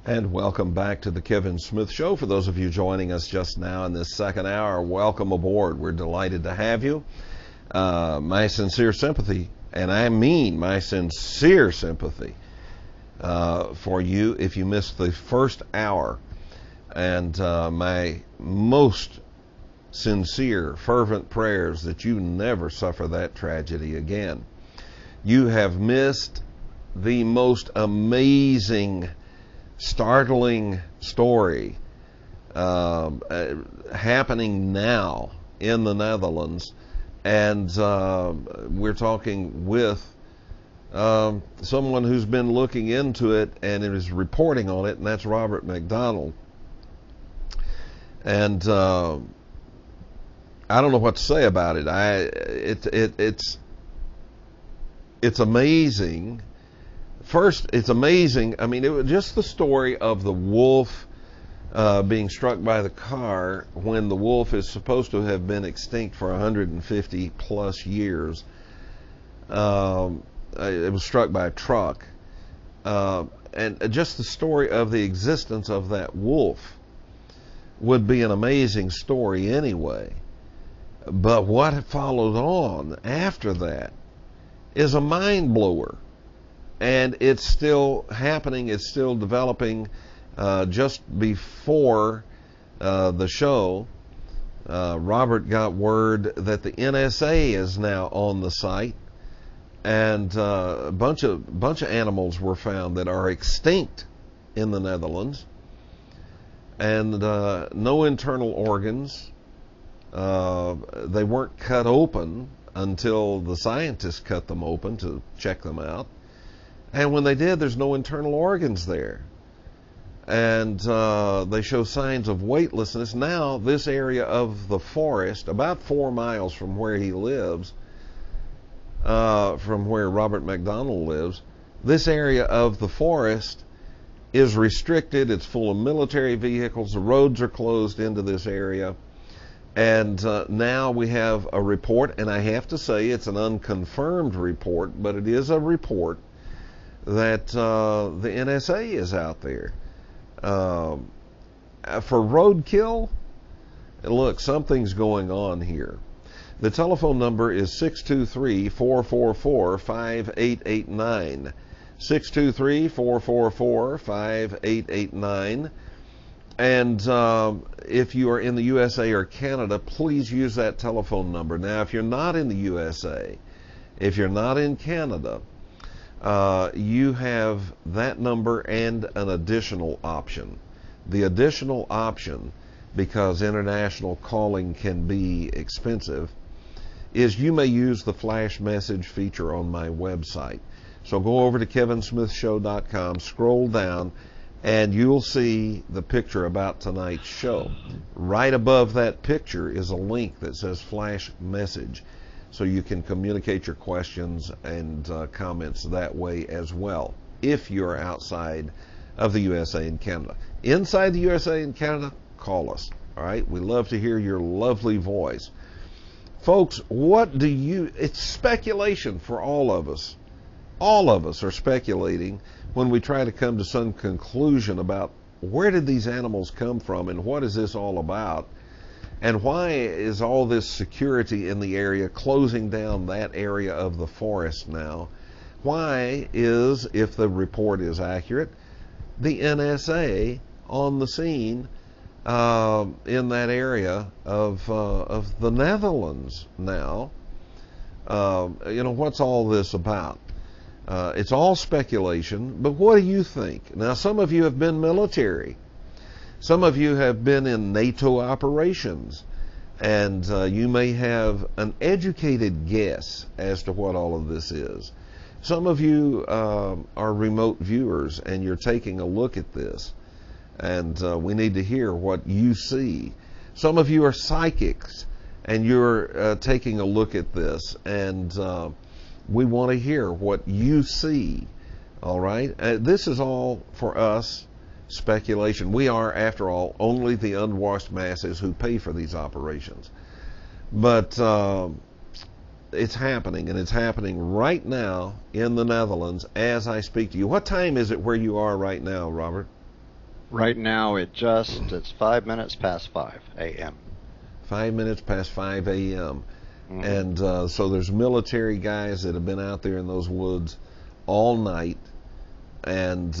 And welcome back to the Kevin Smith Show. For those of you joining us just now in this second hour, welcome aboard. We're delighted to have you. My sincere sympathy, and I mean my sincere sympathy for you if you missed the first hour. And my most sincere, fervent prayers that you never suffer that tragedy again. You have missed the most amazing, startling story happening now in the Netherlands, and we're talking with someone who's been looking into it and is reporting on it, and that's Robert Macdonald. And I don't know what to say about it. It's amazing. First, it's amazing. I mean, it was just the story of the wolf being struck by the car when the wolf is supposed to have been extinct for 150 plus years. It was struck by a truck. And just the story of the existence of that wolf would be an amazing story anyway. But what followed on after that is a mind blower. And it's still happening, it's still developing. Just before the show, Robert got word that the NSA is now on the site, and a bunch of animals were found that are extinct in the Netherlands, and no internal organs. They weren't cut open until the scientists cut them open to check them out, and when they did, there's no internal organs there. And they show signs of weightlessness. Now, this area of the forest, about 4 miles from where he lives, from where Robert Macdonald lives, this area of the forest is restricted. It's full of military vehicles. The roads are closed into this area. And now we have a report, and I have to say it's an unconfirmed report, but it is a report that the NSA is out there. For roadkill, look, something's going on here. The telephone number is 623-444-5889. 623-444-5889. And if you are in the USA or Canada, please use that telephone number. Now, if you're not in the USA, if you're not in Canada, you have that number and an additional option. The additional option, because international calling can be expensive, is you may use the flash message feature on my website. So go over to kevinsmithshow.com, scroll down, and you'll see the picture about tonight's show. Right above that picture is a link that says flash message, so you can communicate your questions and comments that way as well, if you're outside of the USA and Canada. Inside the USA and Canada, call us. All right? We love to hear your lovely voice. Folks, it's speculation for all of us. All of us are speculating when we try to come to some conclusion about where did these animals come from and what is this all about? And why is all this security in the area closing down that area of the forest now? Why is, if the report is accurate, the NSA on the scene in that area of the Netherlands now? What's all this about? It's all speculation, but what do you think? Now, some of you have been military. Some of you have been in NATO operations, and you may have an educated guess as to what all of this is. Some of you are remote viewers, and you're taking a look at this, and we need to hear what you see. Some of you are psychics, and you're taking a look at this, and we want to hear what you see. All right? This is all for us speculation. We are, after all, only the unwashed masses who pay for these operations. But it's happening, and it's happening right now in the Netherlands as I speak to you. What time is it where you are right now, Robert? Right now it's 5 minutes past 5 a.m. 5 minutes past 5 a.m. Mm-hmm. And so there's military guys that have been out there in those woods all night, and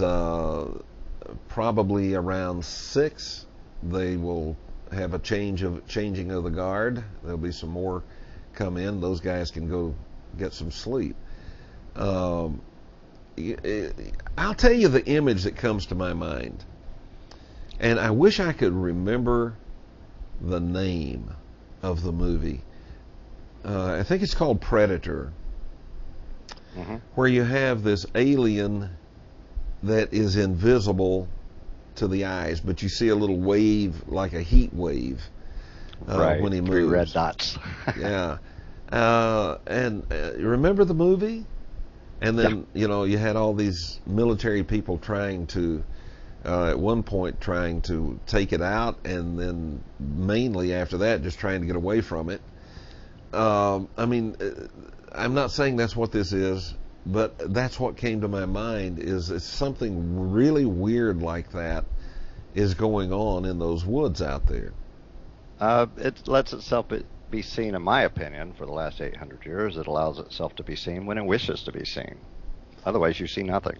probably around 6 they will have a changing of the guard. There'll be some more come in. Those guys can go get some sleep. I'll tell you the image that comes to my mind. And I wish I could remember the name of the movie. I think it's called Predator, where you have this alien that is invisible to the eyes, but you see a little wave, like a heat wave, when he moves. 3 red dots. Yeah. And remember the movie? And then, you had all these military people trying to, at one point, trying to take it out, and then mainly after that, just trying to get away from it. I mean, I'm not saying that's what this is, but that's what came to my mind, is it's something really weird like that is going on in those woods out there. It lets itself be seen, in my opinion, for the last 800 years. It allows itself to be seen when it wishes to be seen. Otherwise, you see nothing.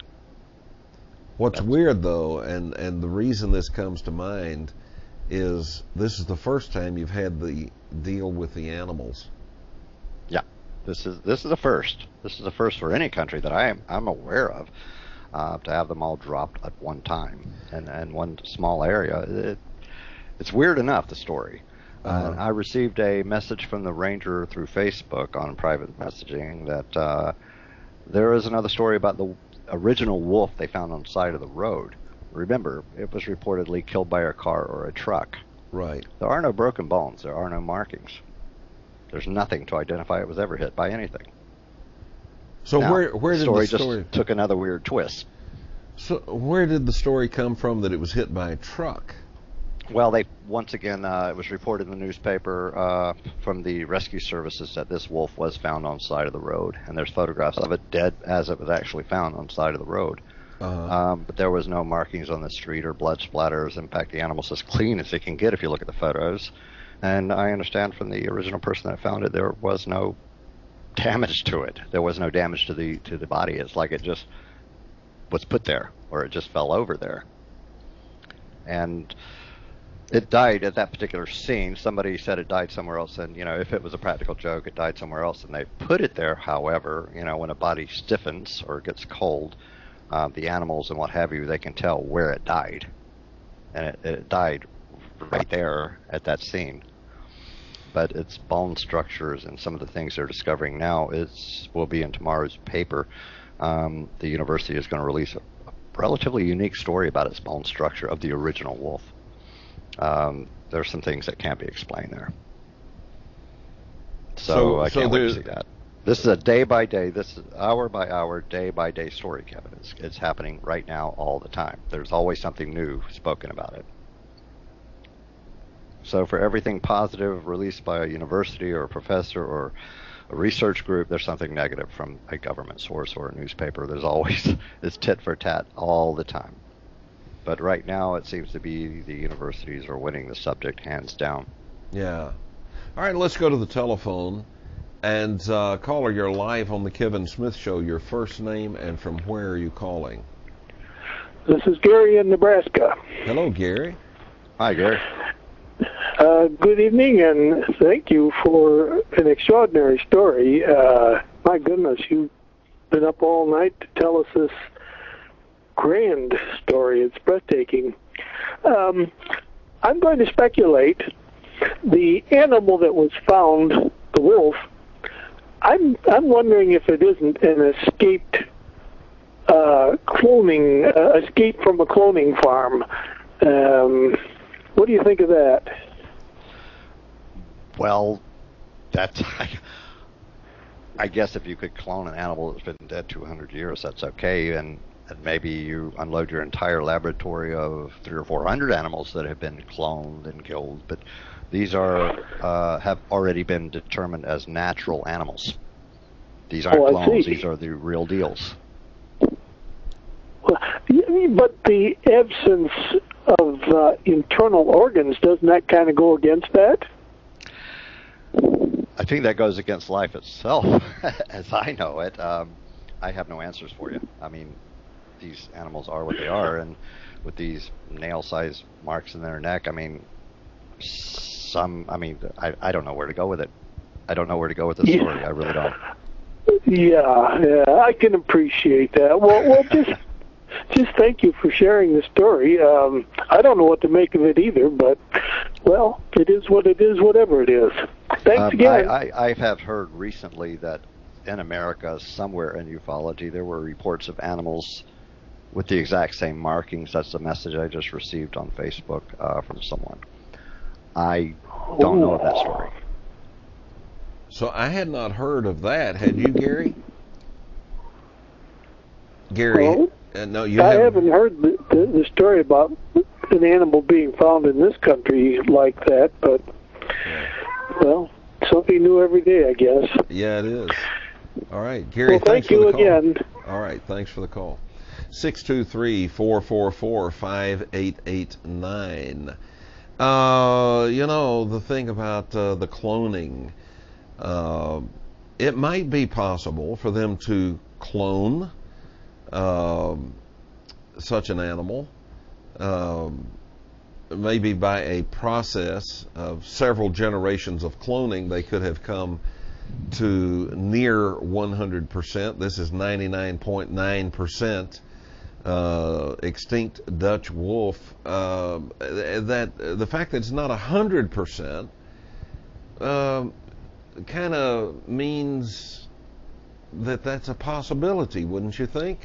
What's weird, though, and the reason this comes to mind, is this is the first time you've had the deal with the animals. Yeah, this is a first. This is a first for any country that I'm aware of, to have them all dropped at one time and one small area. It's weird enough, the story. I received a message from the ranger through Facebook on private messaging that there is another story about the original wolf they found on the side of the road. Remember, it was reportedly killed by a car or a truck. Right. There are no broken bones. There are no markings. There's nothing to identify it was ever hit by anything. So now, where did the story just took another weird twist? So where did the story come from that it was hit by a truck? Well, it was reported in the newspaper from the rescue services that this wolf was found on the side of the road, and there's photographs of it dead as it was actually found on the side of the road. But there was no markings on the street or blood splatters. In fact, the animal's as clean as it can get if you look at the photos. And I understand from the original person that found it, there was no damage to it. There was no damage to the body. It's like it just was put there, or it just fell over there. And it died at that particular scene. Somebody said it died somewhere else, and if it was a practical joke, it died somewhere else, and they put it there. However, when a body stiffens or gets cold, the animals and what have you, they can tell where it died, and it died right there at that scene. But its bone structures and some of the things they're discovering now will be in tomorrow's paper. The university is going to release a relatively unique story about its bone structure of the original wolf. There's some things that can't be explained there. So I can't wait to see that. This is a day-by-day, this is hour-by-hour, day-by-day story, Kevin. It's happening right now all the time. There's always something new spoken about it. So for everything positive released by a university or a professor or a research group, there's something negative from a government source or a newspaper. There's always this tit for tat all the time. But right now, it seems to be the universities are winning the subject hands down. Yeah. All right, let's go to the telephone. And caller, you're live on the Kevin Smith Show. Your first name and from where are you calling? This is Gary in Nebraska. Hello, Gary. Hi, Gary. Good evening, and thank you for an extraordinary story. My goodness, you've been up all night to tell us this grand story. It's breathtaking. I'm going to speculate the animal that was found, the wolf, I'm wondering if it isn't an escaped escape from a cloning farm. What do you think of that? Well, that's I guess if you could clone an animal that's been dead 200 years, that's okay, and maybe you unload your entire laboratory of 300 or 400 animals that have been cloned and killed, but these have already been determined as natural animals. These aren't clones; these are the real deals. But the absence of internal organs, doesn't that kind of go against that? I think that goes against life itself, as I know it. I have no answers for you. I mean, these animals are what they are, and with these nail-sized marks in their neck, I mean, I don't know where to go with it. I don't know where to go with this story. I really don't. Yeah, I can appreciate that. Well, just thank you for sharing the story. I don't know what to make of it either, but, well, it is what it is, whatever it is. Thanks again. I have heard recently that in America, somewhere in ufology, there were reports of animals with the exact same markings. That's the message I just received on Facebook from someone. I don't know of that story. So I had not heard of that. Had you, Gary? Gary, Well, no, you I haven't heard the story about an animal being found in this country like that, but, well, something new every day, I guess. Yeah, it is. All right, Gary, Well, thanks thank you for the call. again. All right, thanks for the call. 623-444-5889. You know, the thing about the cloning, it might be possible for them to clone such an animal, maybe by a process of several generations of cloning. They could have come to near 100%. This is 99.9% extinct Dutch wolf. That the fact that it's not 100% kind of means that that's a possibility, wouldn't you think?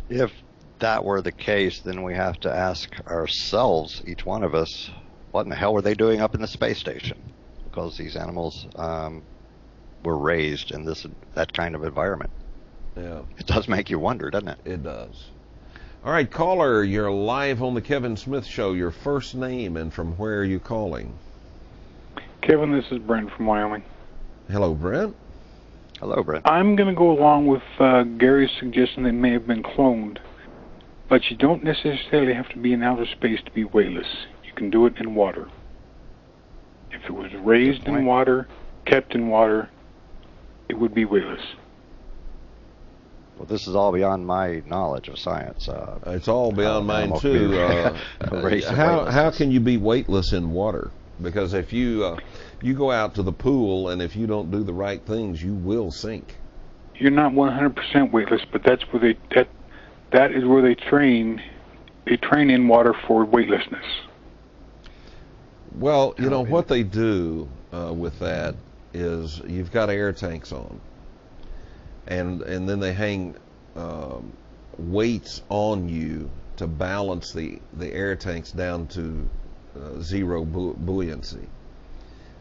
If that were the case, then we have to ask ourselves, each one of us, what in the hell were they doing up in the space station? Because these animals were raised in that kind of environment. Yeah. It does make you wonder, doesn't it? It does. All right, caller, you're live on the Kevin Smith Show. Your first name and from where are you calling? Kevin, this is Brent from Wyoming. Hello, Brent. Hello, Brent. I'm going to go along with Gary's suggestion they may have been cloned, but you don't necessarily have to be in outer space to be weightless. You can do it in water. If it was raised in water, kept in water, it would be weightless. Well, this is all beyond my knowledge of science. It's all beyond mine too. How can you be weightless in water? Because if you go out to the pool and if you don't do the right things, you will sink. You're not 100% weightless, but that's where that is where they train. They train in water for weightlessness. Well, you know what they do with that is you've got air tanks on, and then they hang weights on you to balance the air tanks down to zero buoyancy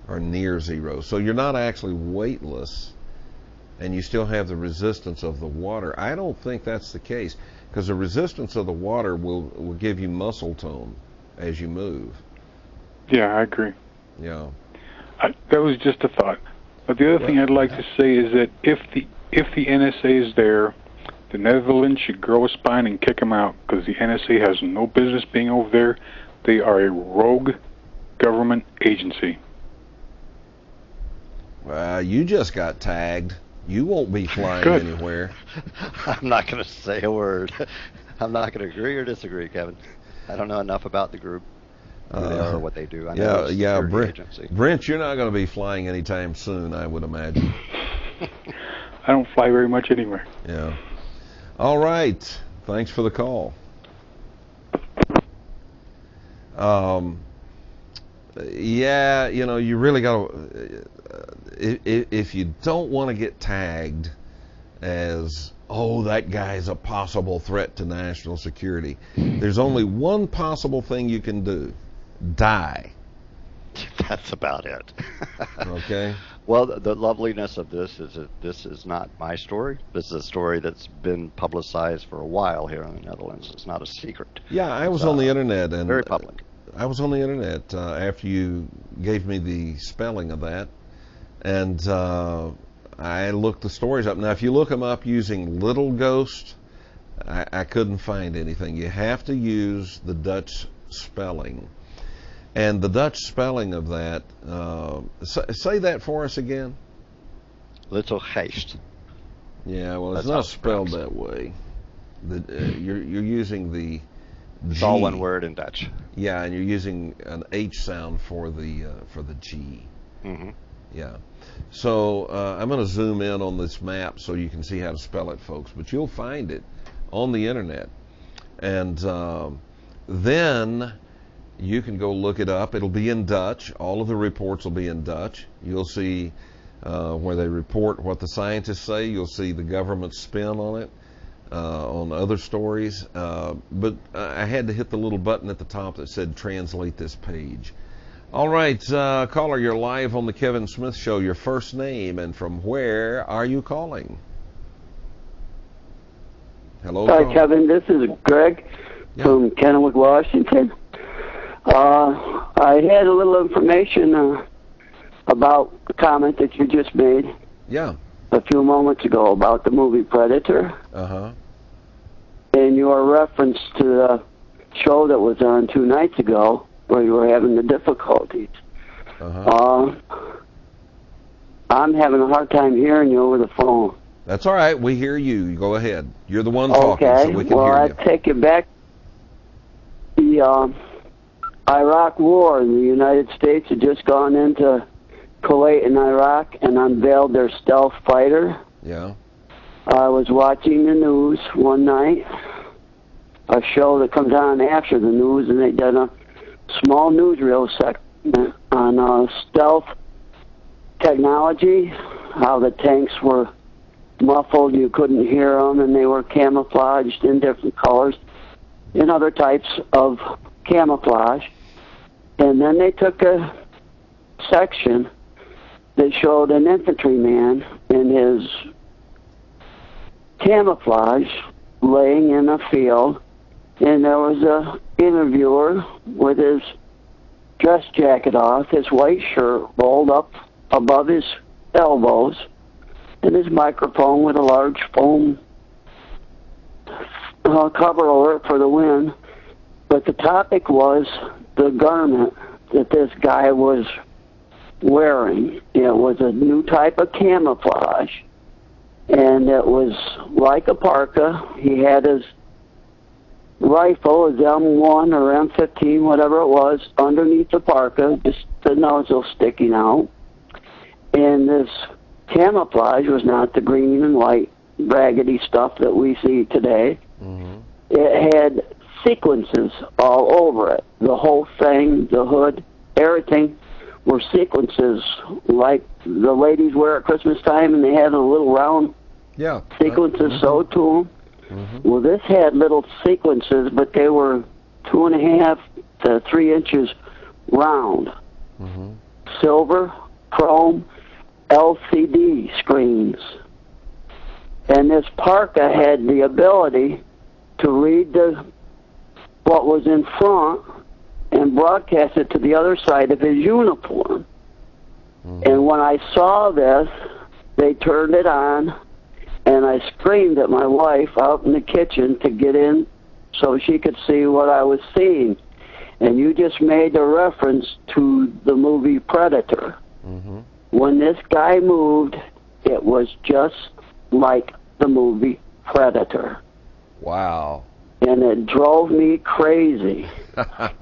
or near zero. So you're not actually weightless, and you still have the resistance of the water. I don't think that's the case, because the resistance of the water will give you muscle tone as you move. Yeah, I agree. Yeah. That was just a thought. But the other thing I'd like to say is that if the NSA is there, the Netherlands should grow a spine and kick them out, because the NSA has no business being over there. They are a rogue government agency. You just got tagged. You won't be flying anywhere. I'm not going to say a word. I'm not going to agree or disagree, Kevin. I don't know enough about the group, who they are, or what they do. I know it's a security agency. Brent, you're not going to be flying anytime soon, I would imagine. I don't fly very much anywhere. Yeah. All right. Thanks for the call. Yeah, you know, you really got to, if you don't want to get tagged as, oh, that guy's a possible threat to national security, there's only one possible thing you can do: die. That's about it. Okay. Well, the loveliness of this is that this is not my story. This is a story that's been publicized for a while here in the Netherlands. It's not a secret. Yeah, I was on the internet, and very public. I was on the internet after you gave me the spelling of that, and I looked the stories up. Now, if you look them up using Little Ghost, I couldn't find anything. You have to use the Dutch spelling. And the Dutch spelling of that, say that for us again. Little Geest. Yeah, well, it's not spelled that way. You're using the It's G. all one word in Dutch. Yeah, and you're using an H sound for the G. Mm-hmm. Yeah. So I'm going to zoom in on this map so you can see how to spell it, folks. But you'll find it on the internet. And then you can go look it up. It'll be in Dutch. All of the reports will be in Dutch. You'll see where they report what the scientists say. You'll see the government spin on it, on other stories. But I had to hit the little button at the top that said translate this page. All right, caller, you're live on the Kevin Smith Show. Your first name and from where are you calling? Hello, Hi, caller. Kevin. This is Greg from Kennewick, Washington. I had a little information about the comment that you just made a few moments ago about the movie Predator. And your reference to the show that was on 2 nights ago where you were having the difficulties. I'm having a hard time hearing you over the phone. That's all right. We hear you. Go ahead. You're the one talking, so we can hear you. I take you back. The Iraq War, and the United States had just gone into Kuwait and Iraq and unveiled their stealth fighter. Yeah. I was watching the news one night, a show that comes on after the news, and they did a small newsreel segment on stealth technology, how the tanks were muffled, you couldn't hear them, and they were camouflaged in different colors and other types of camouflage. And then they took a section that showed an infantryman in his camouflage laying in a field, and there was a interviewer with his dress jacket off, his white shirt rolled up above his elbows, and his microphone with a large foam cover over it for the wind. But the topic was the garment that this guy was wearing. It was a new type of camouflage, and it was like a parka. He had his rifle, his M1 or M15, whatever it was, underneath the parka, just the nozzle sticking out. And this camouflage was not the green and white raggedy stuff that we see today. It had sequences all over it. The whole thing, the hood, everything were sequences like the ladies wear at Christmas time, and they had a little round sequences sewed to them. Well, this had little sequences, but they were 2.5 to 3 inches round. Silver, chrome, LCD screens. And this parka had the ability to read what was in front and broadcast it to the other side of his uniform. And when I saw this, they turned it on, and I screamed at my wife out in the kitchen to get in so she could see what I was seeing. And you just made a reference to the movie Predator. When this guy moved, it was just like the movie Predator. Wow. And it drove me crazy.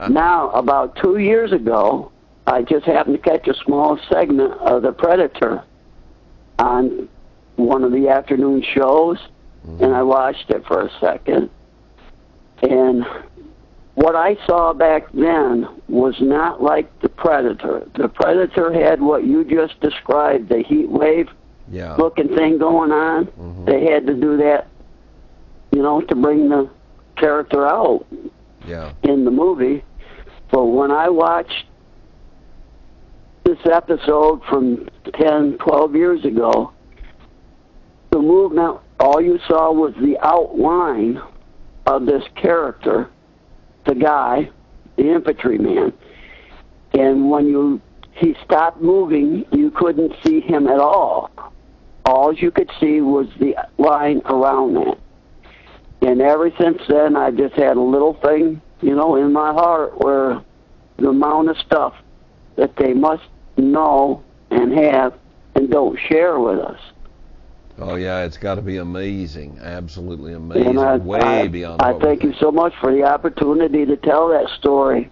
Now, about 2 years ago, I just happened to catch a small segment of the Predator on one of the afternoon shows, and I watched it for a second. And what I saw back then was not like the Predator. The Predator had what you just described, the heat wave looking thing going on. They had to do that, to bring the character out in the movie. But when I watched this episode from 10, 12 years ago, the movement, all you saw was the outline of this character, the guy, the infantryman. And when he stopped moving, you couldn't see him at all. All you could see was the line around that. And ever since then, I just had a little thing, in my heart where the amount of stuff that they must know and have and don't share with us. Oh, yeah, it's got to be amazing. Absolutely amazing. And way beyond I thank you so much for the opportunity to tell that story.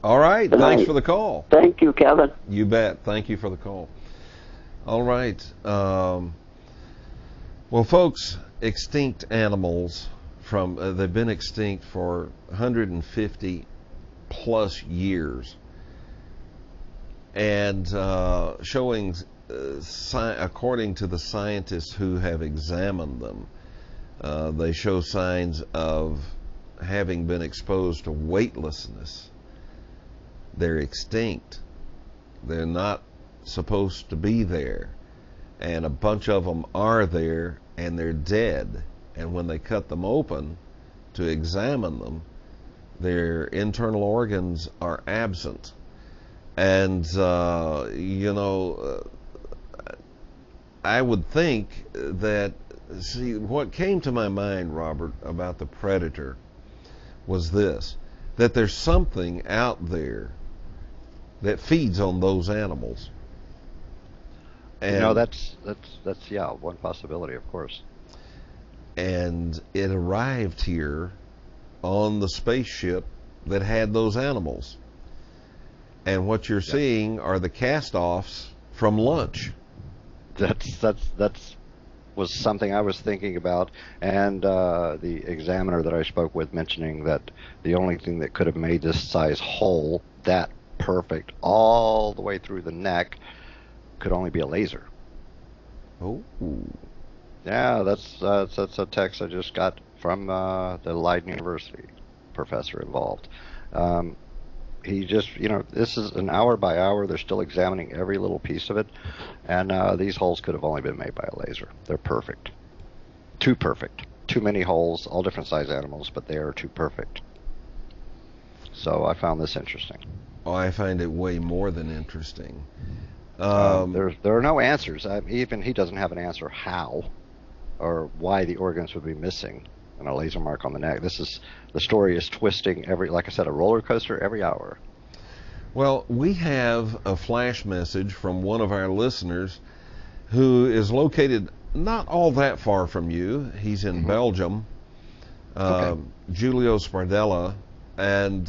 All right. Thanks for the call. Thank you, Kevin. You bet. Thank you for the call. All right. Well, folks, extinct animals they've been extinct for 150 plus years, and showing, according to the scientists who have examined them, they show signs of having been exposed to weightlessness. They're extinct. They're not supposed to be there, and a bunch of them are there, and they're dead. And when they cut them open to examine them, their internal organs are absent. And I would think that, see, what came to my mind, Robert, about the predator was this, that there's something out there that feeds on those animals. And that's yeah, one possibility, of course. And it arrived here on the spaceship that had those animals. And what you're seeing are the cast-offs from lunch. That's was something I was thinking about, and the examiner that I spoke with mentioning that the only thing that could have made this size hole that perfect all the way through the neck could only be a laser. Oh. Yeah, that's a text I just got from the Leiden University professor involved. He just, this is an hour by hour. They're still examining every little piece of it, and these holes could have only been made by a laser. They're perfect. Too perfect. Too many holes, all different size animals, but they are too perfect. So I found this interesting. Oh, I find it way more than interesting. There are no answers. Even he doesn't have an answer how or why the organs would be missing and a laser mark on the neck. The story is twisting like I said, a roller coaster every hour. Well, we have a flash message from one of our listeners who is located not all that far from you. He's in Belgium, Giulio Spardella, and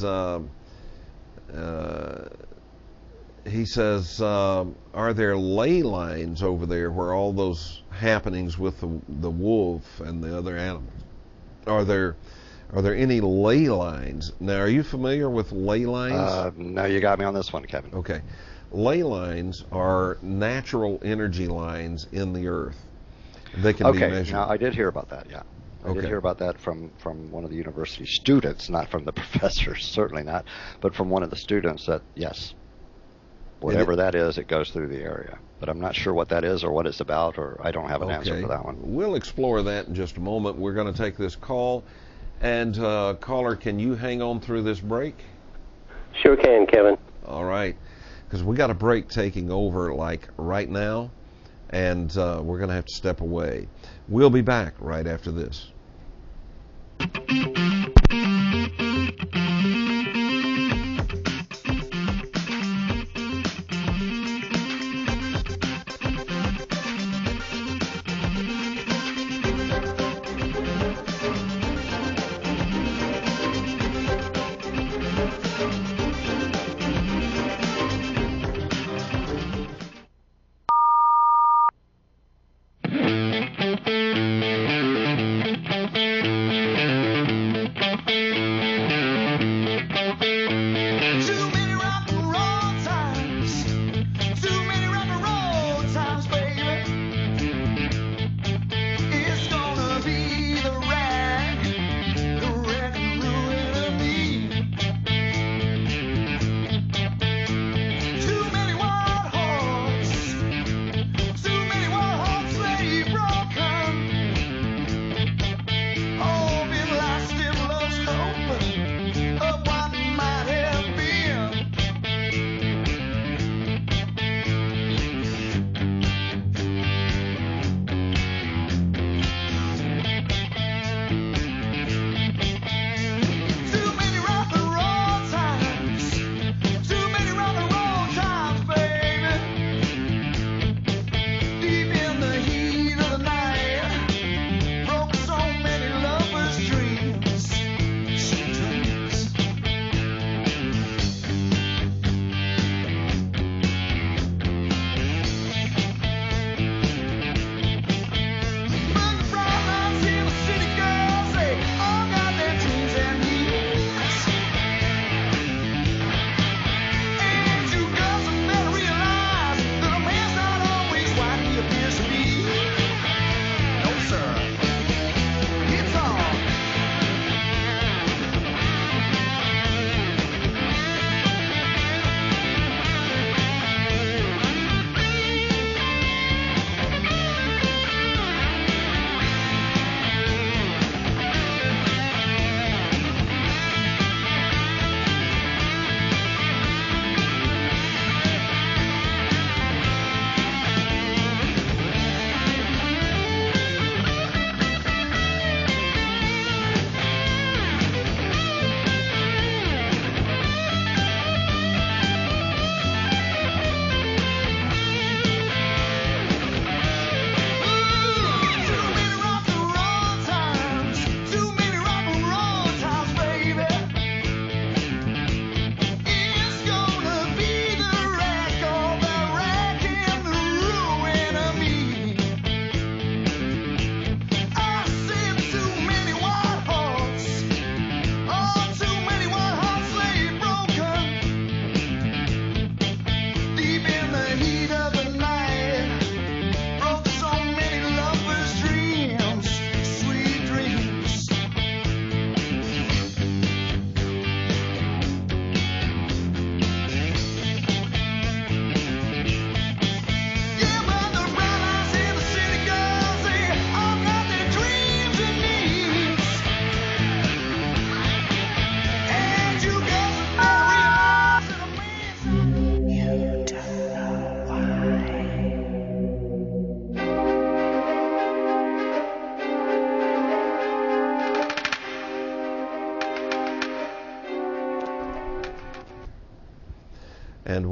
he says, are there ley lines over there where all those happenings with the wolf and the other animals? Are there any ley lines? Now, are you familiar with ley lines? No, you got me on this one, Kevin. Okay. Ley lines are natural energy lines in the earth. They can be measured. Now I did hear about that, yeah. I did hear about that from one of the university students, not from the professors, certainly not, but from one of the students that, yes, whatever that is, it goes through the area. But I'm not sure what that is or what it's about, or I don't have an answer for that one. We'll explore that in just a moment. We're going to take this call. And caller, can you hang on through this break? Sure can, Kevin. All right. Because we got a break taking over like right now, and we're going to have to step away. We'll be back right after this.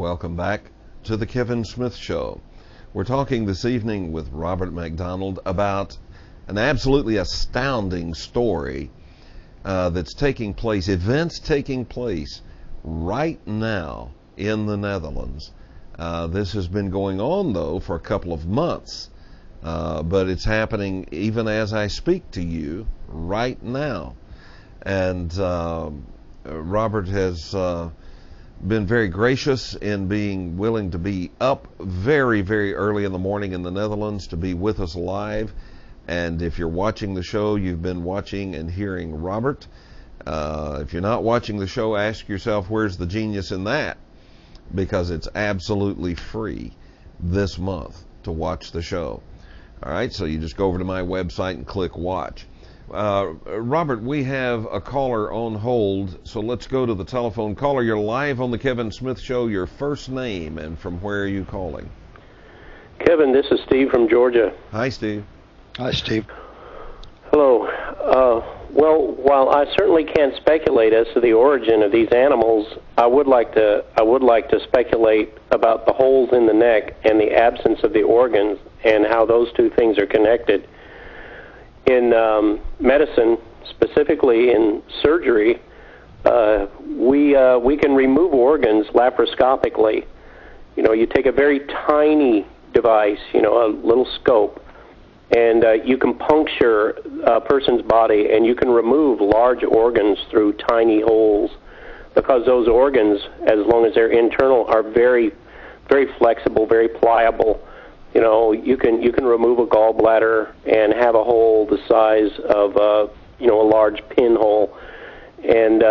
Welcome back to the Kevin Smith Show. We're talking this evening with Robert Macdonald about an absolutely astounding story that's taking place, events taking place right now in the Netherlands. This has been going on, though, for a couple of months, but it's happening even as I speak to you right now. And Robert has been very gracious in being willing to be up very, very early in the morning in the Netherlands to be with us live. And if you're watching the show, you've been watching and hearing Robert. If you're not watching the show, ask yourself, where's the genius in that? Because it's absolutely free this month to watch the show. All right, so you just go over to my website and click watch. Robert, we have a caller on hold, so let's go to the telephone. Caller, you're live on the Kevin Smith Show. Your first name and from where are you calling? Kevin, this is Steve from Georgia. Hi, Steve. Hi, Steve. Hello. Well, while I certainly can't speculate as to the origin of these animals, I would like to speculate about the holes in the neck and the absence of the organs and how those two things are connected. In medicine, specifically in surgery, we can remove organs laparoscopically. You know, you take a very tiny device, you know, a little scope, and you can puncture a person's body, and you can remove large organs through tiny holes, because those organs, as long as they're internal, are very, very flexible, very pliable. You know, you can remove a gallbladder and have a hole the size of a large pinhole. And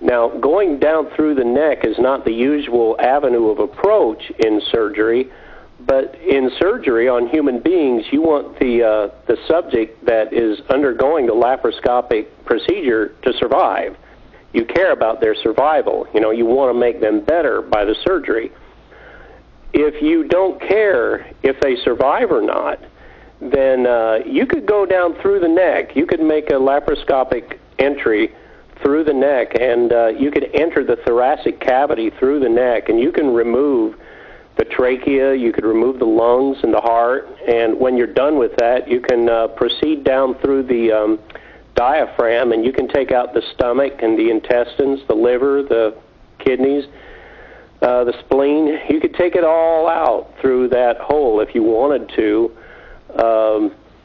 now going down through the neck is not the usual avenue of approach in surgery, but in surgery on human beings, you want the subject that is undergoing the laparoscopic procedure to survive. You care about their survival. You know, you want to make them better by the surgery. If you don't care if they survive or not, then you could go down through the neck. You could make a laparoscopic entry through the neck, and you could enter the thoracic cavity through the neck, and you can remove the trachea, you could remove the lungs and the heart, and when you're done with that, you can proceed down through the diaphragm, and you can take out the stomach and the intestines, the liver, the kidneys, the spleen. You could take it all out through that hole if you wanted to.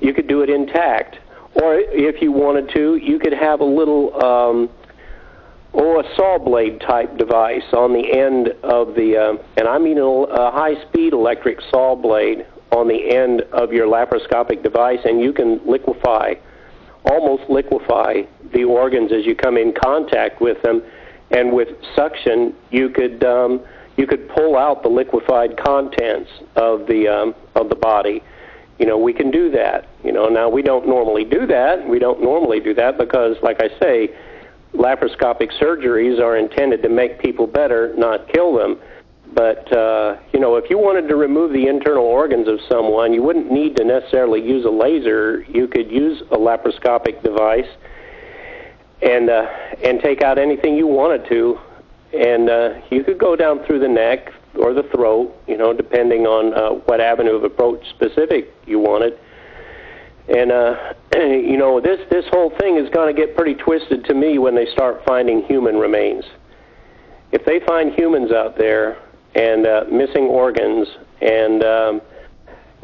You could do it intact. Or if you wanted to, you could have a little, a saw blade type device on the end of the, and I mean a high-speed electric saw blade on the end of your laparoscopic device, and you can almost liquefy the organs as you come in contact with them. And with suction, you could pull out the liquefied contents of the body. You know, we can do that. You know, now we don't normally do that. We don't normally do that because, like I say, laparoscopic surgeries are intended to make people better, not kill them. But you know, if you wanted to remove the internal organs of someone, you wouldn't need to necessarily use a laser. You could use a laparoscopic device and take out anything you wanted to, and you could go down through the neck or the throat, you know, depending on what avenue of approach specific you wanted. And you know, this whole thing is going to get pretty twisted to me when they start finding human remains. If they find humans out there and missing organs, and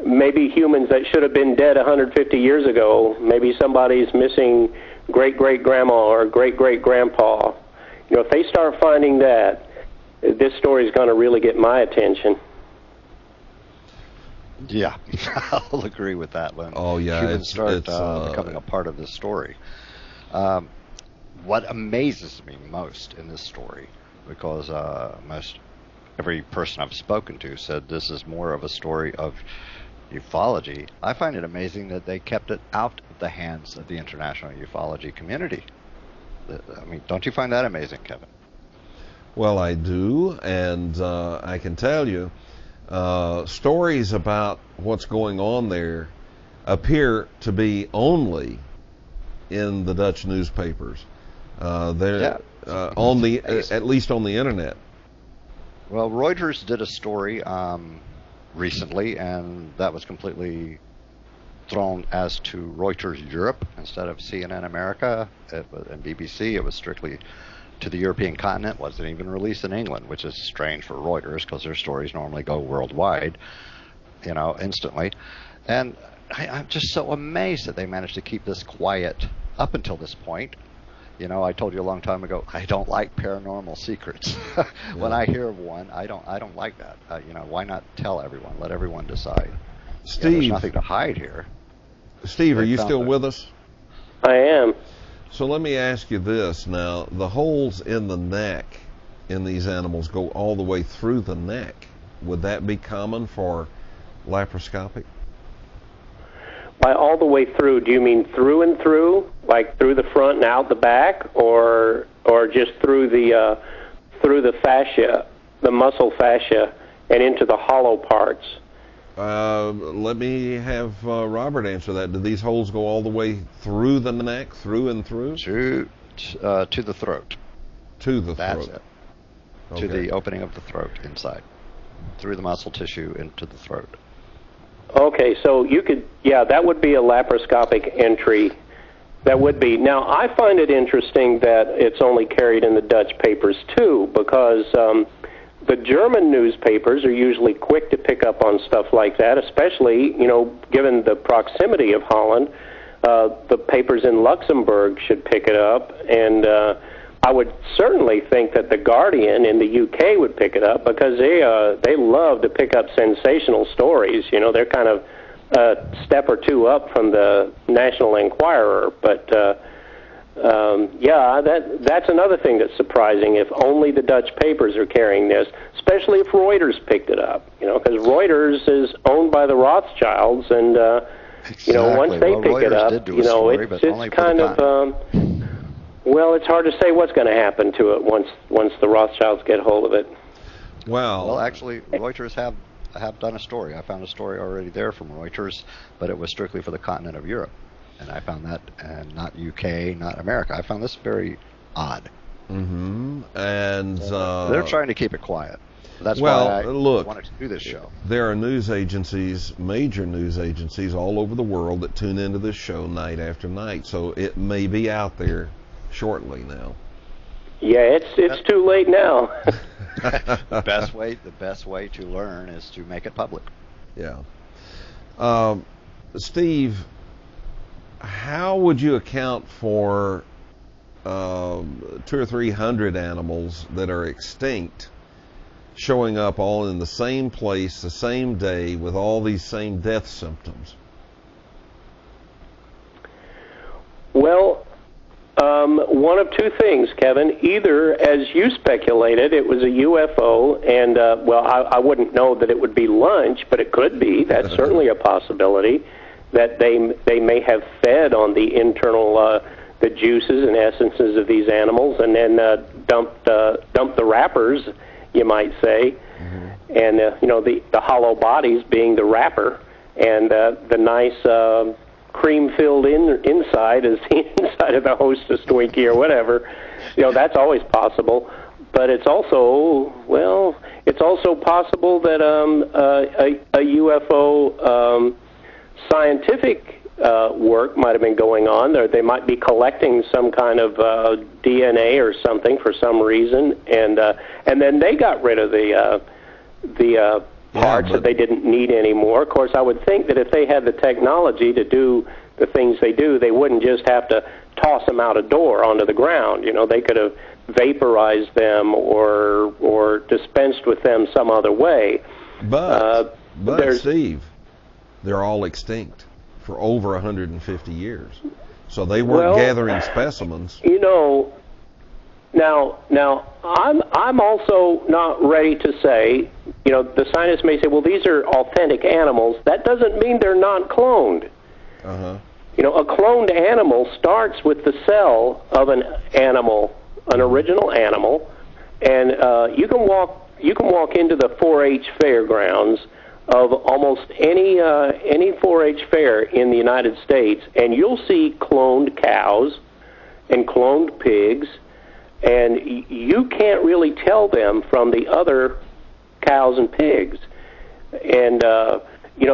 maybe humans that should have been dead 150 years ago, maybe somebody's missing great-great-grandma or great-great-grandpa. You know, if they start finding that, this story is going to really get my attention. Yeah, I'll agree with that, Lynn. Oh, yeah. Humans start becoming a part of this story. What amazes me most in this story, because every person I've spoken to said this is more of a story of ufology, I find it amazing that they kept it out of the hands of the international ufology community. I mean, don't you find that amazing, Kevin? Well, I do, and I can tell you, stories about what's going on there appear to be only in the Dutch newspapers. They're at least on the internet. Well, Reuters did a story recently, and that was completely thrown as to Reuters Europe instead of CNN America and BBC. It was strictly to the European continent. Wasn't even released in England, which is strange for Reuters because their stories normally go worldwide, instantly. And I'm just so amazed that they managed to keep this quiet up until this point. I told you a long time ago, I don't like paranormal secrets. When I hear of one, I don't like that. Why not tell everyone? Let everyone decide. Steve, there's nothing to hide here. Steve, are you still with us? I am. So let me ask you this now. The holes in the neck in these animals go all the way through the neck. Would that be common for laparoscopic? By all the way through, do you mean through and through, like through the front and out the back, or just through the fascia, the muscle fascia, and into the hollow parts? Let me have Robert answer that. Do these holes go all the way through the neck, through and through? To the throat. To the That's throat. it. Okay. To the opening of the throat inside. Through the muscle tissue into the throat. Okay, so that would be a laparoscopic entry. That would be. Now, I find it interesting that it's only carried in the Dutch papers, too, because the German newspapers are usually quick to pick up on stuff like that, especially, given the proximity of Holland. The papers in Luxembourg should pick it up, and I would certainly think that the Guardian in the UK would pick it up because they love to pick up sensational stories. They're kind of a step or two up from the National Enquirer. But that's another thing that's surprising. If only the Dutch papers are carrying this, especially if Reuters picked it up. Because Reuters is owned by the Rothschilds, and once they pick it up, it's kind of. Well, it's hard to say what's going to happen to it once the Rothschilds get hold of it. Well, actually, Reuters have done a story. I found a story already there from Reuters, but it was strictly for the continent of Europe, and I found that, and not UK, not America. I found this very odd. Mm-hmm. And they're trying to keep it quiet. That's why I wanted to do this show. There are news agencies, major news agencies all over the world that tune into this show night after night, so it may be out there shortly now. Yeah, it's too late now. The best way to learn is to make it public. Yeah. Steve, how would you account for 200 or 300 animals that are extinct showing up all in the same place, the same day, with all these same death symptoms? Well, one of two things, Kevin. Either, as you speculated, it was a UFO, and, I wouldn't know that it would be lunch, but it could be. That's certainly a possibility, that they may have fed on the internal, the juices and essences of these animals, and then dumped the wrappers, you might say, and, the hollow bodies being the wrapper, and the nice cream-filled inside is the inside of the Hostess Twinkie or whatever. That's always possible. But it's also possible that a UFO scientific work might have been going on. They might be collecting some kind of DNA or something for some reason, and then they got rid of the parts that they didn't need anymore. Of course, I would think that if they had the technology to do the things they do, they wouldn't just have to toss them out a door onto the ground. They could have vaporized them or dispensed with them some other way. But Steve, they're all extinct for over 150 years. So they weren't gathering specimens. Now, I'm also not ready to say, the scientists may say, well, these are authentic animals. That doesn't mean they're not cloned. Uh-huh. A cloned animal starts with the cell of an animal, an original animal, and you can walk into the 4-H fairgrounds of almost any 4-H fair in the United States, and you'll see cloned cows and cloned pigs, and you can't really tell them from the other cows and pigs. And,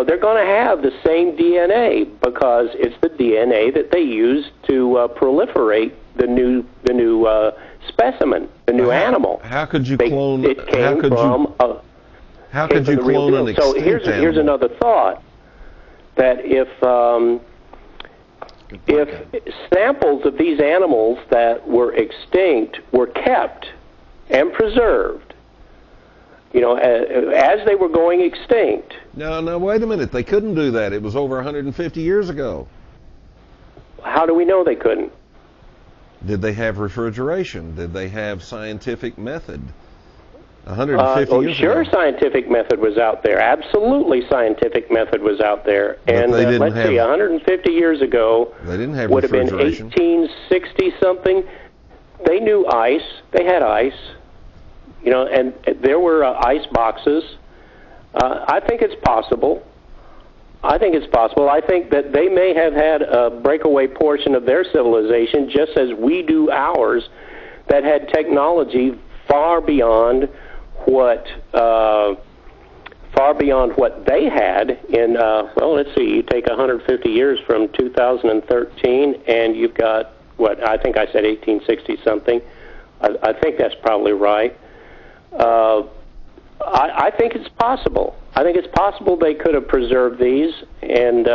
they're going to have the same DNA because it's the DNA that they use to proliferate the new specimen, the new animal. How could you clone? It came from how could you clone an extinct animal? So here's another thought, that if samples of these animals that were extinct were kept and preserved, as they were going extinct. No, wait a minute. They couldn't do that. It was over 150 years ago. How do we know they couldn't? Did they have refrigeration? Did they have scientific method? 150 years sure, ago. Scientific method was out there. Absolutely, scientific method was out there. But and they didn't let's have, see, 150 years ago, they didn't have would have been refrigeration. 1860-something. They knew ice. They had ice. And there were ice boxes. I think it's possible. I think that they may have had a breakaway portion of their civilization, just as we do ours, that had technology far beyond what they had in. Let's see. You take 150 years from 2013, and you've got what I think I said 1860 something. I think that's probably right. I think it's possible. I think it's possible they could have preserved these, and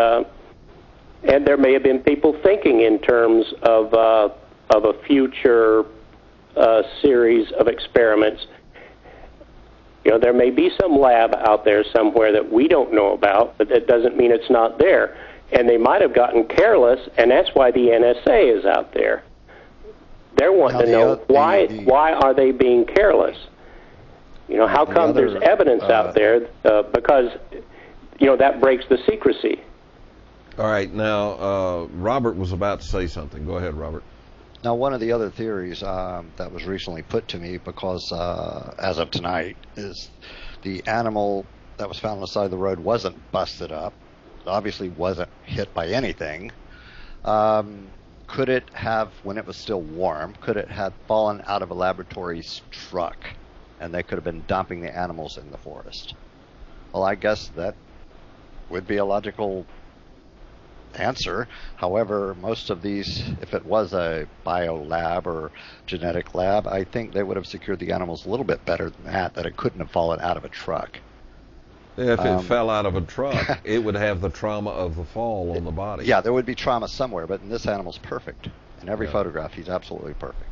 there may have been people thinking in terms of a future series of experiments. There may be some lab out there somewhere that we don't know about, but that doesn't mean it's not there. And they might have gotten careless, and that's why the NSA is out there. They're wanting to know why are they being careless. How come there's evidence out there? Because, that breaks the secrecy. All right. Now, Robert was about to say something. Go ahead, Robert. Now, one of the other theories that was recently put to me, because as of tonight, is the animal that was found on the side of the road wasn't busted up. It obviously wasn't hit by anything. Could it have, when it was still warm, could it have fallen out of a laboratory's truck? And they could have been dumping the animals in the forest. Well, I guess that would be a logical answer. However, most of these, if it was a bio lab or genetic lab, I think they would have secured the animals a little bit better than that it couldn't have fallen out of a truck. If it fell out of a truck, it would have the trauma of the fall on the body. Yeah, there would be trauma somewhere, but this animal's perfect. In every photograph, he's absolutely perfect.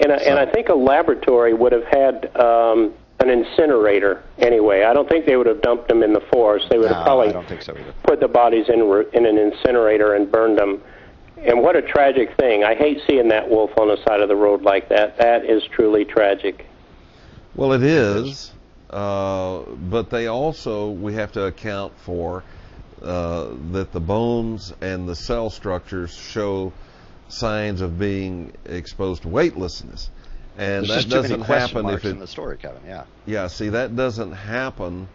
And I think a laboratory would have had an incinerator anyway. I don't think they would have dumped them in the forest. They would have probably I don't think so either. Put the bodies in an incinerator and burned them. And what a tragic thing. I hate seeing that wolf on the side of the road like that. That is truly tragic. Well, it is. But we have to account for that the bones and the cell structures show signs of being exposed to weightlessness, and There's that just too many doesn't question happen marks if it. in the story, Kevin. Yeah. See, that doesn't happen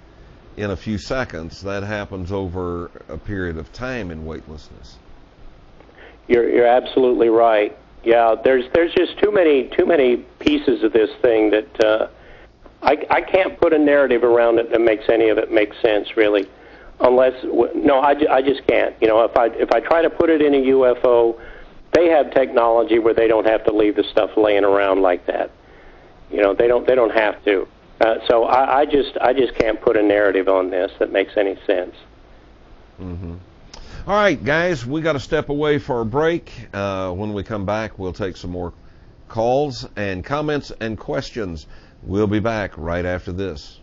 in a few seconds. That happens over a period of time in weightlessness. You're absolutely right. Yeah, there's just too many pieces of this thing that I can't put a narrative around it that makes any of it make sense, really. I just can't. If I try to put it in a UFO, they have technology where they don't have to leave the stuff laying around like that. They don't have to. So I just can't put a narrative on this that makes any sense. Mm-hmm. All right, guys, we got to step away for a break. When we come back, we'll take some more calls and comments and questions. We'll be back right after this.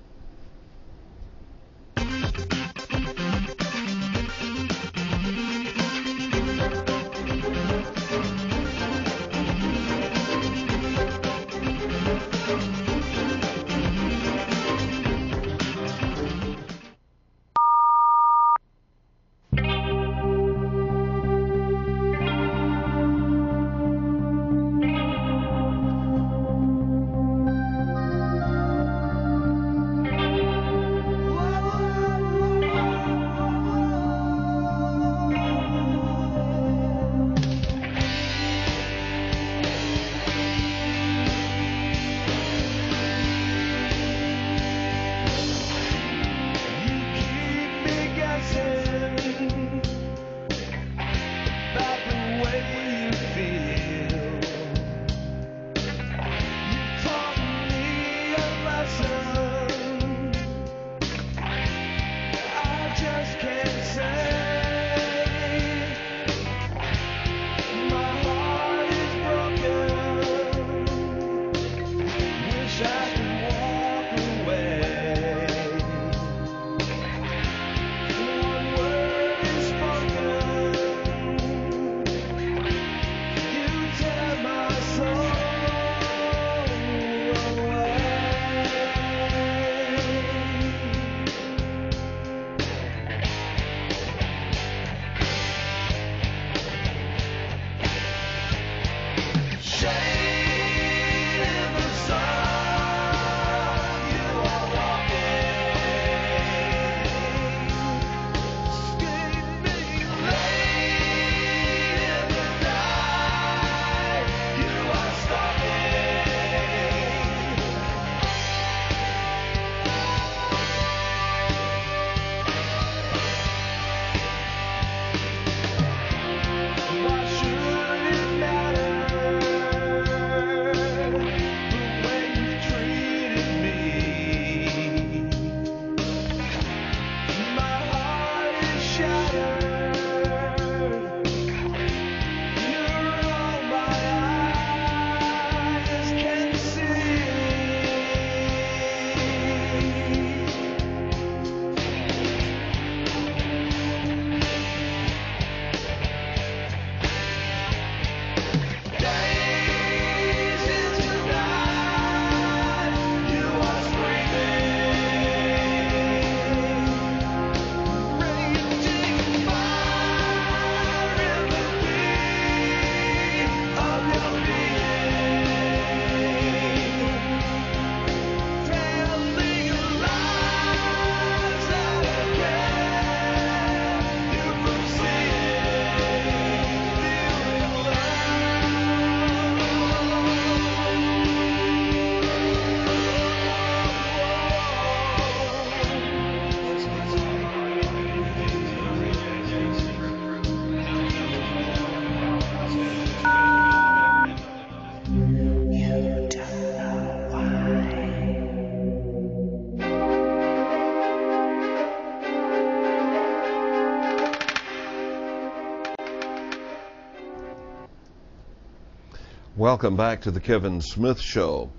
Welcome back to the Kevin Smith Show.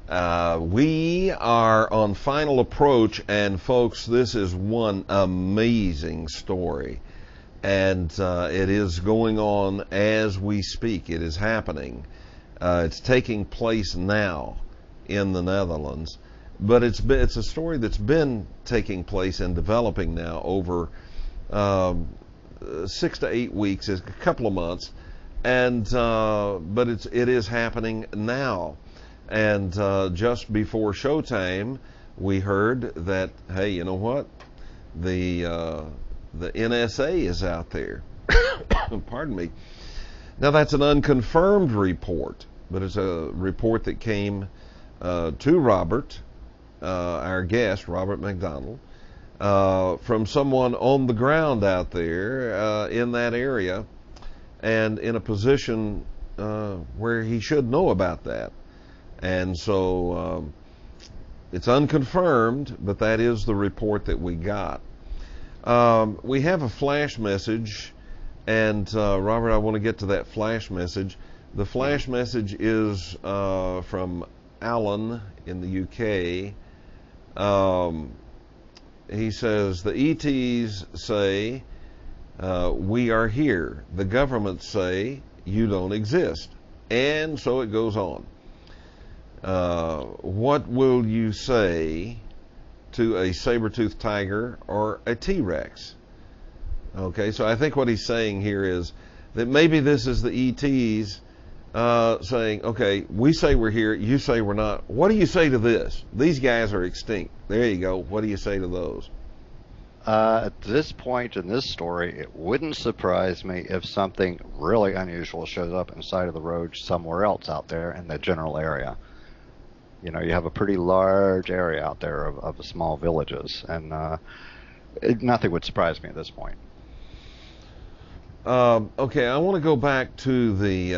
We are on final approach, and folks, this is one amazing story. And it is going on as we speak. It is happening. It's taking place now in the Netherlands. But it's a story that's been taking place and developing now over 6 to 8 weeks, a couple of months. And but it is happening now. And just before showtime, we heard that, hey, you know what? The NSA is out there. Pardon me. Now, that's an unconfirmed report, but it's a report that came to Robert, our guest, Robert Macdonald, from someone on the ground out there in that area and in a position where he should know about that. And so it's unconfirmed, but that is the report that we got. We have a flash message, and Robert, I want to get to that flash message. The flash message is from Alan in the UK. He says, the ETs say, we are here. The governments say, you don't exist. And so it goes on. What will you say to a saber-toothed tiger or a T-Rex? Okay, so I think what he's saying here is that maybe this is the ETs saying, okay, we say we're here, you say we're not. What do you say to this? These guys are extinct. There you go. What do you say to those? At this point in this story, it wouldn't surprise me if something really unusual shows up inside of the road somewhere else out there in the general area. You know, you have a pretty large area out there of small villages, and nothing would surprise me at this point. Okay, I want to go back to the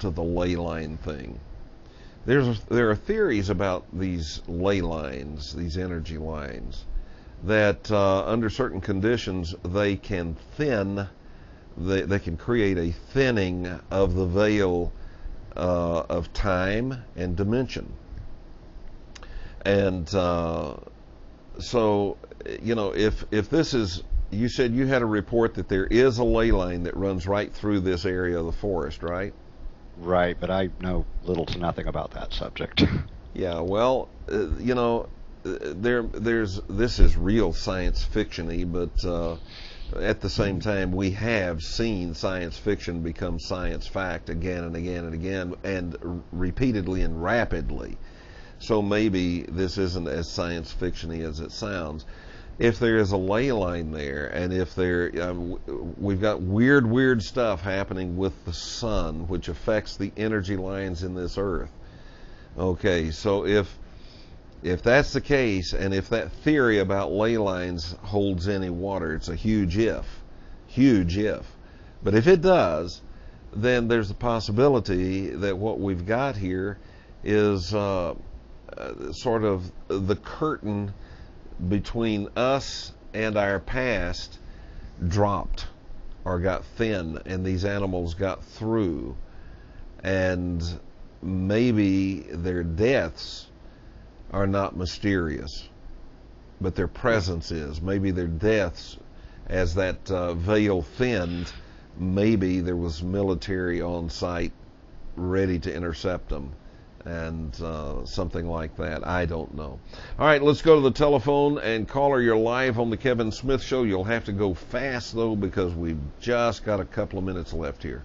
ley line thing. There are theories about these ley lines, these energy lines, that under certain conditions they can thin, they can create a thinning of the veil of time and dimension. And so, you know, if this is, you said you had a report that there is a ley line that runs right through this area of the forest, right? Right, but I know little to nothing about that subject. Yeah, well, you know, this is real science fiction-y, but at the same time, we have seen science fiction become science fact again and again and again, and repeatedly and rapidly. So maybe this isn't as science fiction-y as it sounds. If there is a ley line there, and if we've got weird stuff happening with the sun, which affects the energy lines in this earth. Okay, so if that's the case, and if that theory about ley lines holds any water, it's a huge if. But if it does, then there's the possibility that what we've got here is sort of the curtain between us and our past dropped or got thin, and these animals got through, and maybe their deaths are not mysterious, but their presence is. Maybe their deaths, as that veil thinned, maybe there was military on site ready to intercept them, and something like that. I don't know. All right, let's go to the telephone. And caller, you're live on the Kevin Smith Show. You'll have to go fast, though, because we've just got a couple of minutes left here.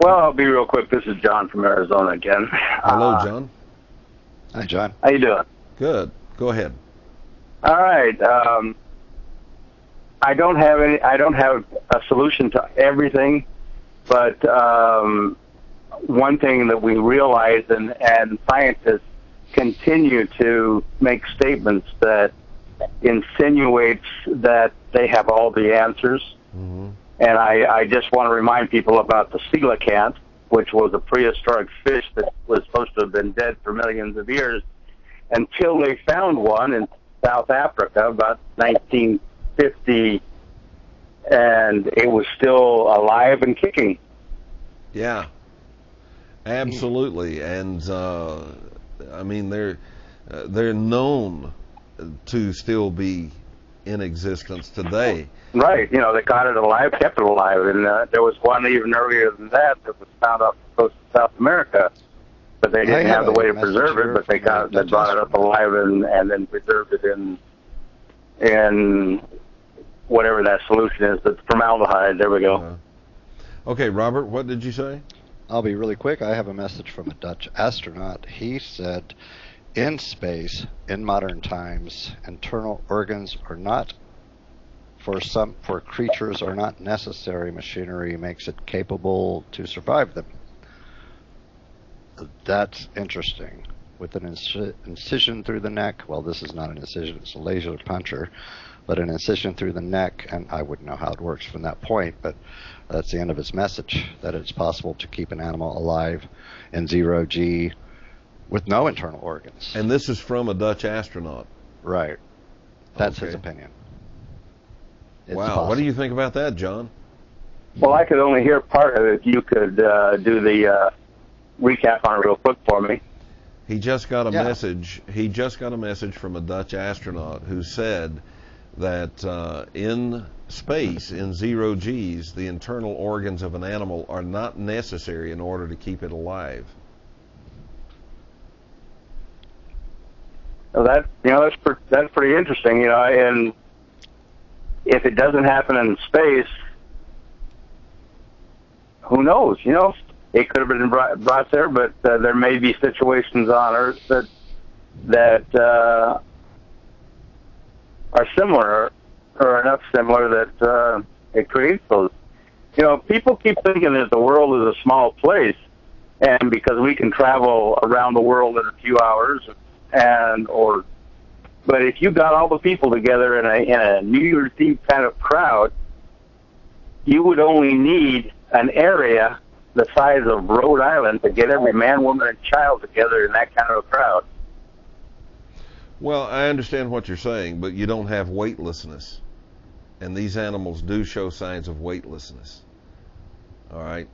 Well, I'll be real quick. This is John from Arizona again. Hello, John. Hi, John. How you doing? Good. Go ahead. All right. I don't have a solution to everything, but one thing that we realize, and scientists continue to make statements that insinuates that they have all the answers. Mm-hmm. And I just want to remind people about the coelacanth, which was a prehistoric fish that was supposed to have been dead for millions of years, until they found one in South Africa about 1950, and it was still alive and kicking. Yeah, absolutely. And I mean, they're known to still be in existence today. Right. You know, they caught it alive, kept it alive, and there was one even earlier than that was found off the coast of South America, but they didn't have the way to preserve it. But they brought it up alive and then preserved it in whatever that solution is. That's formaldehyde. There we go. Okay, Robert, what did you say? I'll be really quick. I have a message from a Dutch astronaut. He said, in space, in modern times, internal organs are not, for creatures are not necessary. Machinery makes it capable to survive them. That's interesting. With an incision through the neck, well, this is not an incision, it's a laser puncher, but an incision through the neck, and I wouldn't know how it works from that point, but that's the end of his message, that it's possible to keep an animal alive in 0G with no internal organs. And this is from a Dutch astronaut. Right. That's his opinion. It's wow. possible. What do you think about that, John? Well, I could only hear part of it. You could do the recap on it real quick for me. He just got a message. He just got a message from a Dutch astronaut who said that in space, in 0Gs, the internal organs of an animal are not necessary in order to keep it alive. Well, that's pretty interesting, you know. And if it doesn't happen in space, who knows? You know, it could have been brought there, but there may be situations on Earth that are similar or enough similar that it creates those. You know, people keep thinking that the world is a small place, and because we can travel around the world in a few hours, but if you got all the people together in a New Year's Eve kind of crowd, you would only need an area the size of Rhode Island to get every man, woman, and child together in that kind of a crowd. Well, I understand what you're saying, but you don't have weightlessness. And these animals do show signs of weightlessness. All right.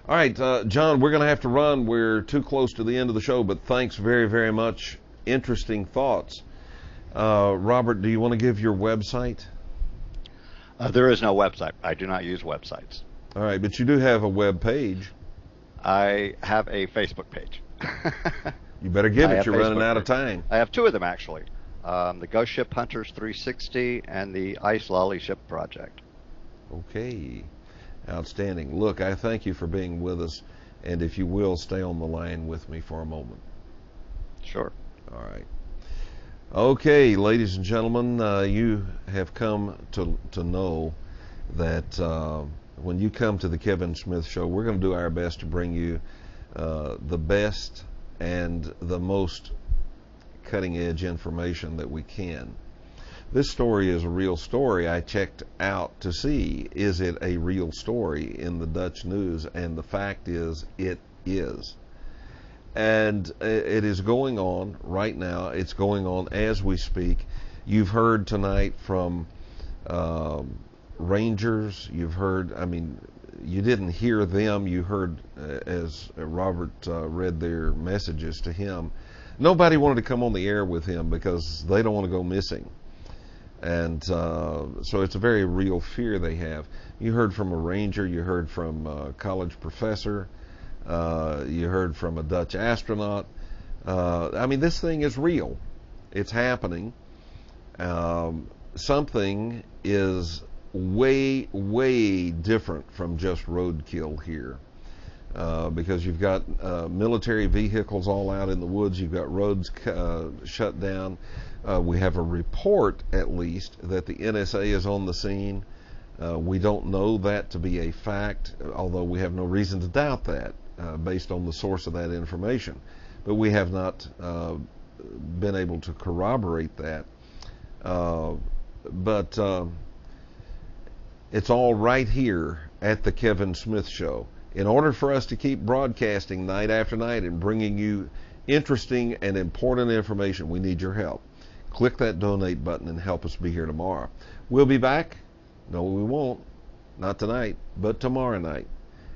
All right, John, we're going to have to run. We're too close to the end of the show, but thanks very, very much. Interesting thoughts. Robert, do you want to give your website? There is no website. I do not use websites. All right, but you do have a web page. I have a Facebook page. You better give it. You're running out of time. I have two of them, actually. The Ghost Ship Hunters 360 and the Ice Lolly Ship Project. Okay. Outstanding. Look, I thank you for being with us, and if you will, stay on the line with me for a moment. Sure. All right. Okay, ladies and gentlemen, you have come to know that when you come to the Kevin Smith Show, we're going to do our best to bring you the best and the most cutting-edge information that we can. This story is a real story. I checked out to see, is it a real story in the Dutch news, and the fact is, it is. And it is going on right now. It's going on as we speak. You've heard tonight from rangers. You've heard, I mean, you didn't hear them. You heard as Robert read their messages to him. Nobody wanted to come on the air with him because they don't want to go missing. And so it's a very real fear they have. You heard from a ranger. You heard from a college professor. You heard from a Dutch astronaut. I mean, this thing is real. It's happening. Something is way, way different from just roadkill here. Because you've got military vehicles all out in the woods. You've got roads shut down. We have a report, at least, that the NSA is on the scene. We don't know that to be a fact, although we have no reason to doubt that based on the source of that information. But we have not been able to corroborate that. But it's all right here at the Kevin Smith Show. In order for us to keep broadcasting night after night and bringing you interesting and important information, we need your help. Click that donate button and help us be here tomorrow. We'll be back. No, we won't. Not tonight, but tomorrow night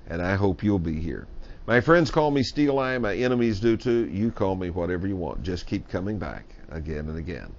and I hope you'll be here. My friends call me Steel Eye, my enemies do too. You call me whatever you want. Just keep coming back again and again.